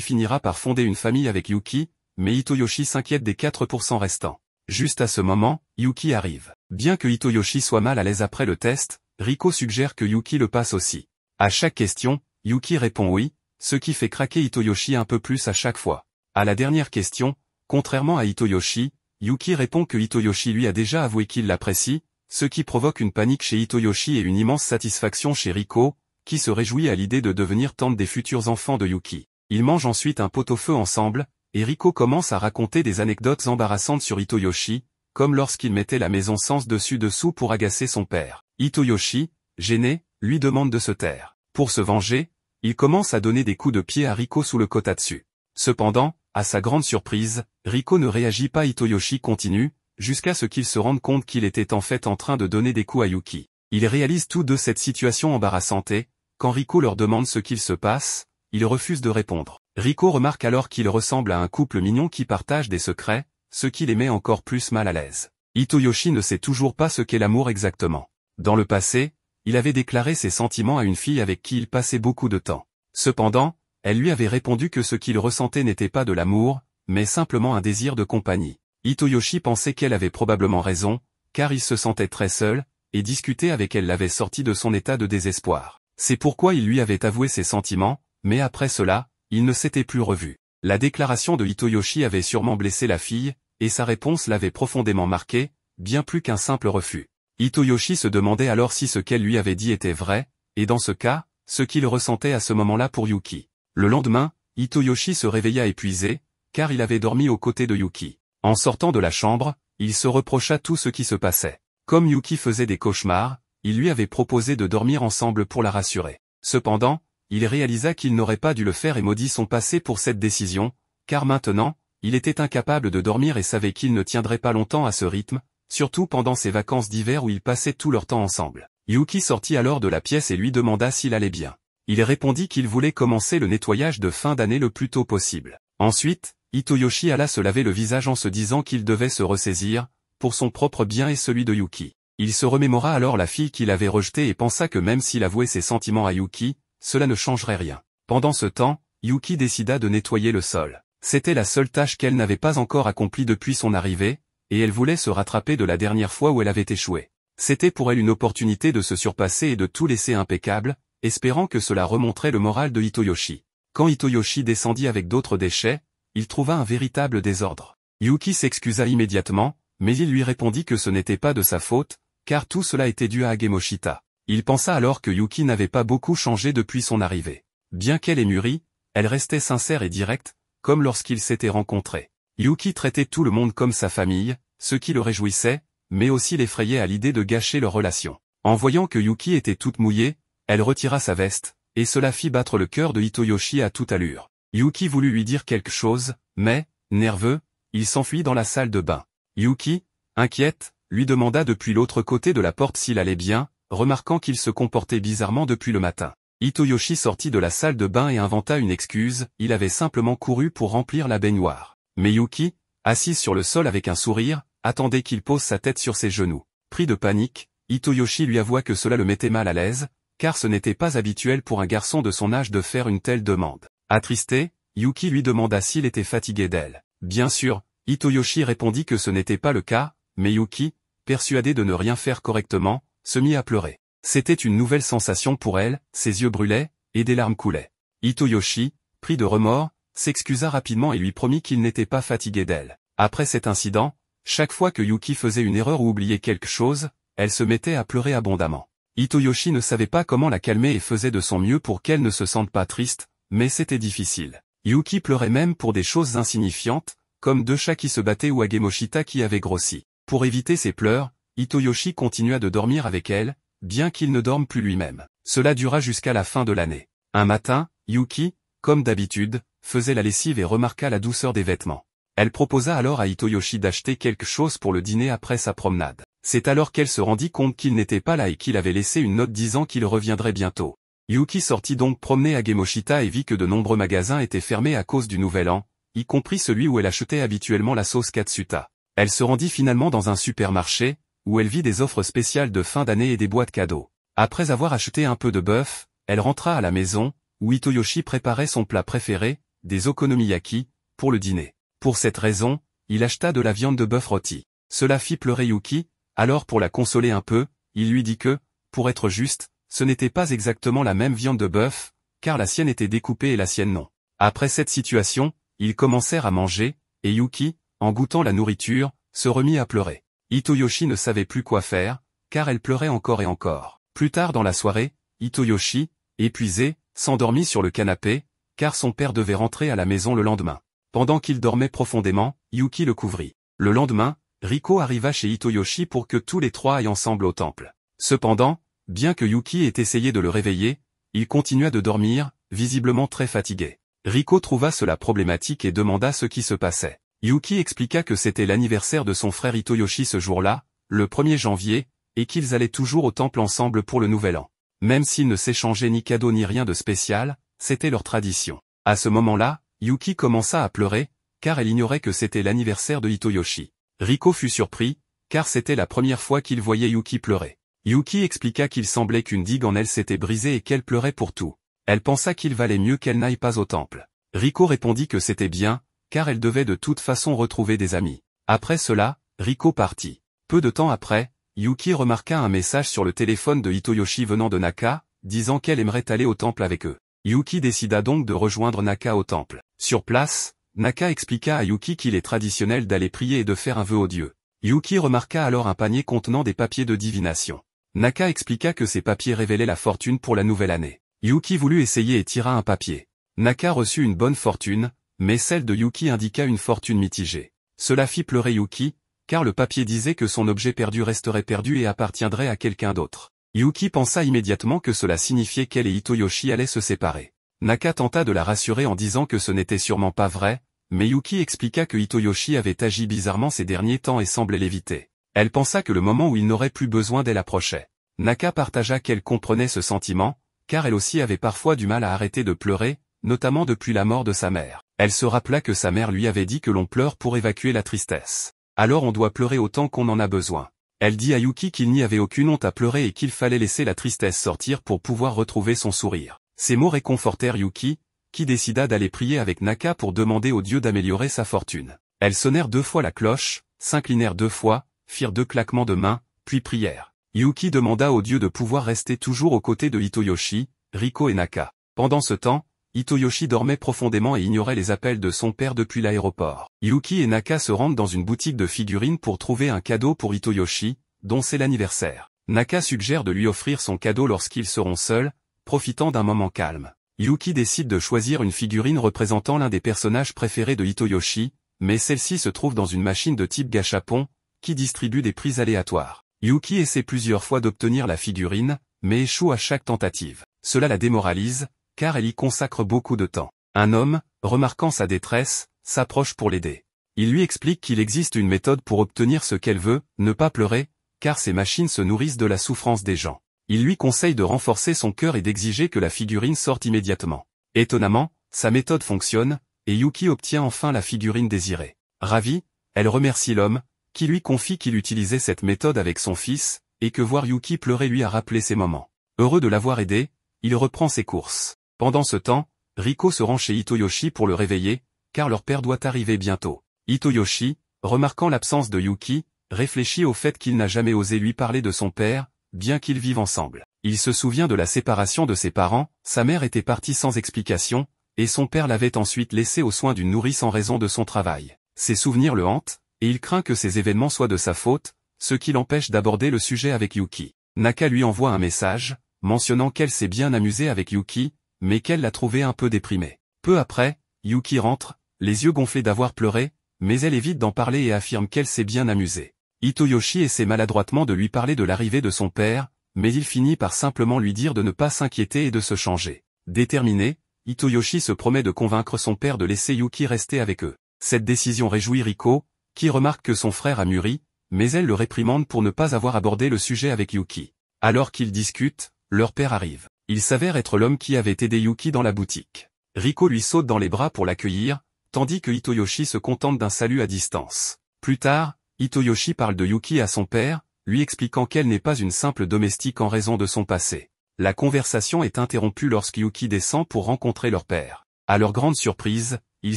finira par fonder une famille avec Yuki, mais Hitoyoshi s'inquiète des 4% restants. Juste à ce moment, Yuki arrive. Bien que Hitoyoshi soit mal à l'aise après le test, Riko suggère que Yuki le passe aussi. À chaque question, Yuki répond oui, ce qui fait craquer Hitoyoshi un peu plus à chaque fois. À la dernière question, contrairement à Hitoyoshi, Yuki répond que Hitoyoshi lui a déjà avoué qu'il l'apprécie, ce qui provoque une panique chez Hitoyoshi et une immense satisfaction chez Riko, qui se réjouit à l'idée de devenir tante des futurs enfants de Yuki. Ils mangent ensuite un pot-au-feu ensemble, et Riko commence à raconter des anecdotes embarrassantes sur Hitoyoshi, comme lorsqu'il mettait la maison sens dessus-dessous pour agacer son père. Hitoyoshi, gêné, lui demande de se taire. Pour se venger, il commence à donner des coups de pied à Riko sous le kotatsu. Cependant, à sa grande surprise, Riko ne réagit pas. Hitoyoshi continue, jusqu'à ce qu'il se rende compte qu'il était en fait en train de donner des coups à Yuki. Ils réalisent tous deux cette situation embarrassante et, quand Riko leur demande ce qu'il se passe, ils refusent de répondre. Riko remarque alors qu'il ressemble à un couple mignon qui partage des secrets, ce qui les met encore plus mal à l'aise. Hitoyoshi ne sait toujours pas ce qu'est l'amour exactement. Dans le passé, il avait déclaré ses sentiments à une fille avec qui il passait beaucoup de temps. Cependant, elle lui avait répondu que ce qu'il ressentait n'était pas de l'amour, mais simplement un désir de compagnie. Hitoyoshi pensait qu'elle avait probablement raison, car il se sentait très seul, et discuter avec elle l'avait sorti de son état de désespoir. C'est pourquoi il lui avait avoué ses sentiments, mais après cela, il ne s'était plus revu. La déclaration de Hitoyoshi avait sûrement blessé la fille, et sa réponse l'avait profondément marqué, bien plus qu'un simple refus. Hitoyoshi se demandait alors si ce qu'elle lui avait dit était vrai, et dans ce cas, ce qu'il ressentait à ce moment-là pour Yuki. Le lendemain, Hitoyoshi se réveilla épuisé, car il avait dormi aux côtés de Yuki. En sortant de la chambre, il se reprocha tout ce qui se passait. Comme Yuki faisait des cauchemars, il lui avait proposé de dormir ensemble pour la rassurer. Cependant, il réalisa qu'il n'aurait pas dû le faire et maudit son passé pour cette décision, car maintenant, il était incapable de dormir et savait qu'il ne tiendrait pas longtemps à ce rythme, surtout pendant ses vacances d'hiver où ils passaient tout leur temps ensemble. Yuki sortit alors de la pièce et lui demanda s'il allait bien. Il répondit qu'il voulait commencer le nettoyage de fin d'année le plus tôt possible. Ensuite, Hitoyoshi alla se laver le visage en se disant qu'il devait se ressaisir, pour son propre bien et celui de Yuki. Il se remémora alors la fille qu'il avait rejetée et pensa que même s'il avouait ses sentiments à Yuki, cela ne changerait rien. Pendant ce temps, Yuki décida de nettoyer le sol. C'était la seule tâche qu'elle n'avait pas encore accomplie depuis son arrivée, et elle voulait se rattraper de la dernière fois où elle avait échoué. C'était pour elle une opportunité de se surpasser et de tout laisser impeccable, espérant que cela remonterait le moral de Hitoyoshi. Quand Hitoyoshi descendit avec d'autres déchets, il trouva un véritable désordre. Yuki s'excusa immédiatement, mais il lui répondit que ce n'était pas de sa faute, car tout cela était dû à Agemoshita. Il pensa alors que Yuki n'avait pas beaucoup changé depuis son arrivée. Bien qu'elle ait mûri, elle restait sincère et directe, comme lorsqu'ils s'étaient rencontrés. Yuki traitait tout le monde comme sa famille, ce qui le réjouissait, mais aussi l'effrayait à l'idée de gâcher leur relation. En voyant que Yuki était toute mouillée, elle retira sa veste, et cela fit battre le cœur de Hitoyoshi à toute allure. Yuki voulut lui dire quelque chose, mais, nerveux, il s'enfuit dans la salle de bain. Yuki, inquiète, lui demanda depuis l'autre côté de la porte s'il allait bien, remarquant qu'il se comportait bizarrement depuis le matin. Hitoyoshi sortit de la salle de bain et inventa une excuse, il avait simplement couru pour remplir la baignoire. Mais Yuki, assise sur le sol avec un sourire, attendait qu'il pose sa tête sur ses genoux. Pris de panique, Hitoyoshi lui avoua que cela le mettait mal à l'aise, car ce n'était pas habituel pour un garçon de son âge de faire une telle demande. Attristé, Yuki lui demanda s'il était fatigué d'elle. Bien sûr, Hitoyoshi répondit que ce n'était pas le cas, mais Yuki, persuadé de ne rien faire correctement, se mit à pleurer. C'était une nouvelle sensation pour elle, ses yeux brûlaient, et des larmes coulaient. Hitoyoshi, pris de remords, s'excusa rapidement et lui promit qu'il n'était pas fatigué d'elle. Après cet incident, chaque fois que Yuki faisait une erreur ou oubliait quelque chose, elle se mettait à pleurer abondamment. Hitoyoshi ne savait pas comment la calmer et faisait de son mieux pour qu'elle ne se sente pas triste, mais c'était difficile. Yuki pleurait même pour des choses insignifiantes, comme deux chats qui se battaient ou Agemoshita qui avait grossi. Pour éviter ses pleurs, Hitoyoshi continua de dormir avec elle, bien qu'il ne dorme plus lui-même. Cela dura jusqu'à la fin de l'année. Un matin, Yuki, comme d'habitude, faisait la lessive et remarqua la douceur des vêtements. Elle proposa alors à Hitoyoshi d'acheter quelque chose pour le dîner après sa promenade. C'est alors qu'elle se rendit compte qu'il n'était pas là et qu'il avait laissé une note disant qu'il reviendrait bientôt. Yuki sortit donc promener Agemoshita et vit que de nombreux magasins étaient fermés à cause du nouvel an. y compris celui où elle achetait habituellement la sauce Katsuta. Elle se rendit finalement dans un supermarché, où elle vit des offres spéciales de fin d'année et des boîtes cadeaux. Après avoir acheté un peu de bœuf, elle rentra à la maison, où Hitoyoshi préparait son plat préféré, des okonomiyaki, pour le dîner. Pour cette raison, il acheta de la viande de bœuf rôtie. Cela fit pleurer Yuki, alors pour la consoler un peu, il lui dit que, pour être juste, ce n'était pas exactement la même viande de bœuf, car la sienne était découpée et la sienne non. Après cette situation, ils commencèrent à manger, et Yuki, en goûtant la nourriture, se remit à pleurer. Hitoyoshi ne savait plus quoi faire, car elle pleurait encore et encore. Plus tard dans la soirée, Hitoyoshi, épuisé, s'endormit sur le canapé, car son père devait rentrer à la maison le lendemain. Pendant qu'il dormait profondément, Yuki le couvrit. Le lendemain, Riko arriva chez Hitoyoshi pour que tous les trois aillent ensemble au temple. Cependant, bien que Yuki ait essayé de le réveiller, il continua de dormir, visiblement très fatigué. Riko trouva cela problématique et demanda ce qui se passait. Yuki expliqua que c'était l'anniversaire de son frère Hitoyoshi ce jour-là, le 1er janvier, et qu'ils allaient toujours au temple ensemble pour le nouvel an. Même s'ils ne s'échangeaient ni cadeaux ni rien de spécial, c'était leur tradition. À ce moment-là, Yuki commença à pleurer, car elle ignorait que c'était l'anniversaire de Hitoyoshi. Riko fut surpris, car c'était la première fois qu'il voyait Yuki pleurer. Yuki expliqua qu'il semblait qu'une digue en elle s'était brisée et qu'elle pleurait pour tout. Elle pensa qu'il valait mieux qu'elle n'aille pas au temple. Riko répondit que c'était bien, car elle devait de toute façon retrouver des amis. Après cela, Riko partit. Peu de temps après, Yuki remarqua un message sur le téléphone de Hitoyoshi venant de Naka, disant qu'elle aimerait aller au temple avec eux. Yuki décida donc de rejoindre Naka au temple. Sur place, Naka expliqua à Yuki qu'il est traditionnel d'aller prier et de faire un vœu au dieu. Yuki remarqua alors un panier contenant des papiers de divination. Naka expliqua que ces papiers révélaient la fortune pour la nouvelle année. Yuki voulut essayer et tira un papier. Naka reçut une bonne fortune, mais celle de Yuki indiqua une fortune mitigée. Cela fit pleurer Yuki, car le papier disait que son objet perdu resterait perdu et appartiendrait à quelqu'un d'autre. Yuki pensa immédiatement que cela signifiait qu'elle et Hitoyoshi allaient se séparer. Naka tenta de la rassurer en disant que ce n'était sûrement pas vrai, mais Yuki expliqua que Hitoyoshi avait agi bizarrement ces derniers temps et semblait l'éviter. Elle pensa que le moment où il n'aurait plus besoin d'elle approchait. Naka partagea qu'elle comprenait ce sentiment, car elle aussi avait parfois du mal à arrêter de pleurer, notamment depuis la mort de sa mère. Elle se rappela que sa mère lui avait dit que l'on pleure pour évacuer la tristesse. Alors on doit pleurer autant qu'on en a besoin. Elle dit à Yuki qu'il n'y avait aucune honte à pleurer et qu'il fallait laisser la tristesse sortir pour pouvoir retrouver son sourire. Ces mots réconfortèrent Yuki, qui décida d'aller prier avec Naka pour demander au dieu d'améliorer sa fortune. Elles sonnèrent 2 fois la cloche, s'inclinèrent 2 fois, firent 2 claquements de mains, puis prièrent. Yuki demanda au dieu de pouvoir rester toujours aux côtés de Hitoyoshi, Riko et Naka. Pendant ce temps, Hitoyoshi dormait profondément et ignorait les appels de son père depuis l'aéroport. Yuki et Naka se rendent dans une boutique de figurines pour trouver un cadeau pour Hitoyoshi, dont c'est l'anniversaire. Naka suggère de lui offrir son cadeau lorsqu'ils seront seuls, profitant d'un moment calme. Yuki décide de choisir une figurine représentant l'un des personnages préférés de Hitoyoshi, mais celle-ci se trouve dans une machine de type gachapon, qui distribue des prix aléatoires. Yuki essaie plusieurs fois d'obtenir la figurine, mais échoue à chaque tentative. Cela la démoralise, car elle y consacre beaucoup de temps. Un homme, remarquant sa détresse, s'approche pour l'aider. Il lui explique qu'il existe une méthode pour obtenir ce qu'elle veut, ne pas pleurer, car ces machines se nourrissent de la souffrance des gens. Il lui conseille de renforcer son cœur et d'exiger que la figurine sorte immédiatement. Étonnamment, sa méthode fonctionne, et Yuki obtient enfin la figurine désirée. Ravie, elle remercie l'homme, qui lui confie qu'il utilisait cette méthode avec son fils, et que voir Yuki pleurer lui a rappelé ces moments. Heureux de l'avoir aidé, il reprend ses courses. Pendant ce temps, Riko se rend chez Hitoyoshi pour le réveiller, car leur père doit arriver bientôt. Hitoyoshi, remarquant l'absence de Yuki, réfléchit au fait qu'il n'a jamais osé lui parler de son père, bien qu'ils vivent ensemble. Il se souvient de la séparation de ses parents, sa mère était partie sans explication, et son père l'avait ensuite laissé aux soins d'une nourrice en raison de son travail. Ses souvenirs le hantent, et il craint que ces événements soient de sa faute, ce qui l'empêche d'aborder le sujet avec Yuki. Naka lui envoie un message, mentionnant qu'elle s'est bien amusée avec Yuki, mais qu'elle l'a trouvé un peu déprimé. Peu après, Yuki rentre, les yeux gonflés d'avoir pleuré, mais elle évite d'en parler et affirme qu'elle s'est bien amusée. Hitoyoshi essaie maladroitement de lui parler de l'arrivée de son père, mais il finit par simplement lui dire de ne pas s'inquiéter et de se changer. Déterminé, Hitoyoshi se promet de convaincre son père de laisser Yuki rester avec eux. Cette décision réjouit Riko, qui remarque que son frère a mûri, mais elle le réprimande pour ne pas avoir abordé le sujet avec Yuki. Alors qu'ils discutent, leur père arrive. Il s'avère être l'homme qui avait aidé Yuki dans la boutique. Riko lui saute dans les bras pour l'accueillir, tandis que Hitoyoshi se contente d'un salut à distance. Plus tard, Hitoyoshi parle de Yuki à son père, lui expliquant qu'elle n'est pas une simple domestique en raison de son passé. La conversation est interrompue lorsque Yuki descend pour rencontrer leur père. À leur grande surprise, ils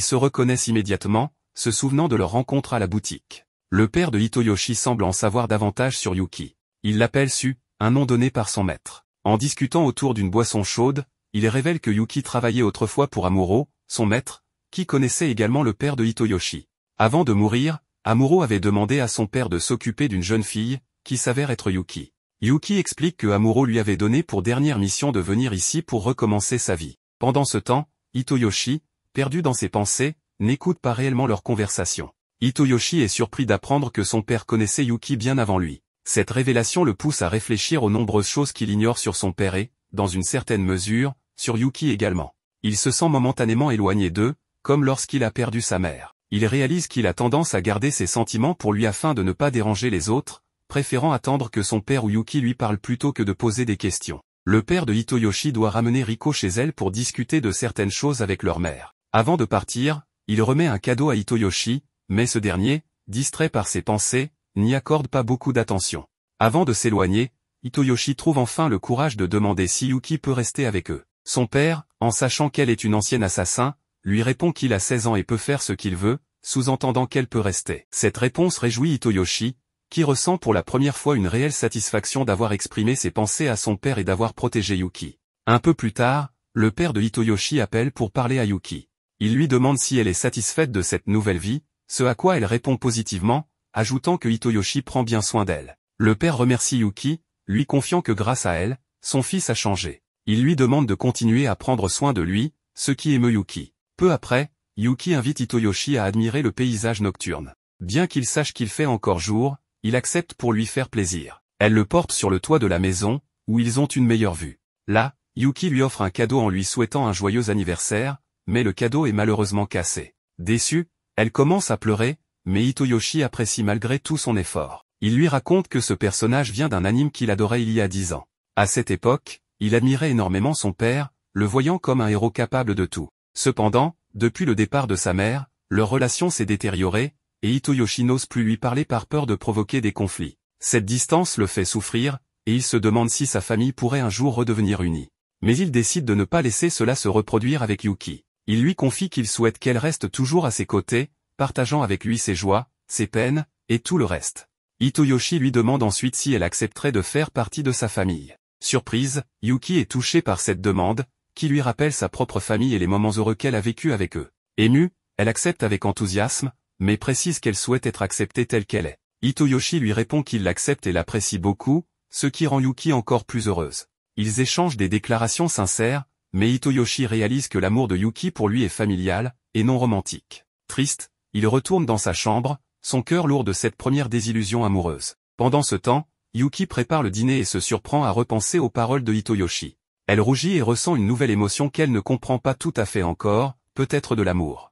se reconnaissent immédiatement, se souvenant de leur rencontre à la boutique. Le père de Hitoyoshi semble en savoir davantage sur Yuki. Il l'appelle Su, un nom donné par son maître. En discutant autour d'une boisson chaude, il révèle que Yuki travaillait autrefois pour Amuro, son maître, qui connaissait également le père de Hitoyoshi. Avant de mourir, Amuro avait demandé à son père de s'occuper d'une jeune fille, qui s'avère être Yuki. Yuki explique que Amuro lui avait donné pour dernière mission de venir ici pour recommencer sa vie. Pendant ce temps, Hitoyoshi, perdu dans ses pensées, n'écoute pas réellement leur conversation. Hitoyoshi est surpris d'apprendre que son père connaissait Yuki bien avant lui. Cette révélation le pousse à réfléchir aux nombreuses choses qu'il ignore sur son père et, dans une certaine mesure, sur Yuki également. Il se sent momentanément éloigné d'eux, comme lorsqu'il a perdu sa mère. Il réalise qu'il a tendance à garder ses sentiments pour lui afin de ne pas déranger les autres, préférant attendre que son père ou Yuki lui parle plutôt que de poser des questions. Le père de Hitoyoshi doit ramener Riko chez elle pour discuter de certaines choses avec leur mère. Avant de partir, il remet un cadeau à Hitoyoshi, mais ce dernier, distrait par ses pensées, n'y accorde pas beaucoup d'attention. Avant de s'éloigner, Hitoyoshi trouve enfin le courage de demander si Yuki peut rester avec eux. Son père, en sachant qu'elle est une ancienne assassin, lui répond qu'il a 16 ans et peut faire ce qu'il veut, sous-entendant qu'elle peut rester. Cette réponse réjouit Hitoyoshi, qui ressent pour la première fois une réelle satisfaction d'avoir exprimé ses pensées à son père et d'avoir protégé Yuki. Un peu plus tard, le père de Hitoyoshi appelle pour parler à Yuki. Il lui demande si elle est satisfaite de cette nouvelle vie, ce à quoi elle répond positivement, ajoutant que Hitoyoshi prend bien soin d'elle. Le père remercie Yuki, lui confiant que grâce à elle, son fils a changé. Il lui demande de continuer à prendre soin de lui, ce qui émeut Yuki. Peu après, Yuki invite Hitoyoshi à admirer le paysage nocturne. Bien qu'il sache qu'il fait encore jour, il accepte pour lui faire plaisir. Elle le porte sur le toit de la maison, où ils ont une meilleure vue. Là, Yuki lui offre un cadeau en lui souhaitant un joyeux anniversaire, mais le cadeau est malheureusement cassé. Déçue, elle commence à pleurer, mais Hitoyoshi apprécie malgré tout son effort. Il lui raconte que ce personnage vient d'un anime qu'il adorait il y a 10 ans. À cette époque, il admirait énormément son père, le voyant comme un héros capable de tout. Cependant, depuis le départ de sa mère, leur relation s'est détériorée, et Hitoyoshi n'ose plus lui parler par peur de provoquer des conflits. Cette distance le fait souffrir, et il se demande si sa famille pourrait un jour redevenir unie. Mais il décide de ne pas laisser cela se reproduire avec Yuki. Il lui confie qu'il souhaite qu'elle reste toujours à ses côtés, partageant avec lui ses joies, ses peines, et tout le reste. Hitoyoshi lui demande ensuite si elle accepterait de faire partie de sa famille. Surprise, Yuki est touchée par cette demande, qui lui rappelle sa propre famille et les moments heureux qu'elle a vécus avec eux. Émue, elle accepte avec enthousiasme, mais précise qu'elle souhaite être acceptée telle qu'elle est. Hitoyoshi lui répond qu'il l'accepte et l'apprécie beaucoup, ce qui rend Yuki encore plus heureuse. Ils échangent des déclarations sincères, mais Hitoyoshi réalise que l'amour de Yuki pour lui est familial, et non romantique. Triste, il retourne dans sa chambre, son cœur lourd de cette première désillusion amoureuse. Pendant ce temps, Yuki prépare le dîner et se surprend à repenser aux paroles de Hitoyoshi. Elle rougit et ressent une nouvelle émotion qu'elle ne comprend pas tout à fait encore, peut-être de l'amour.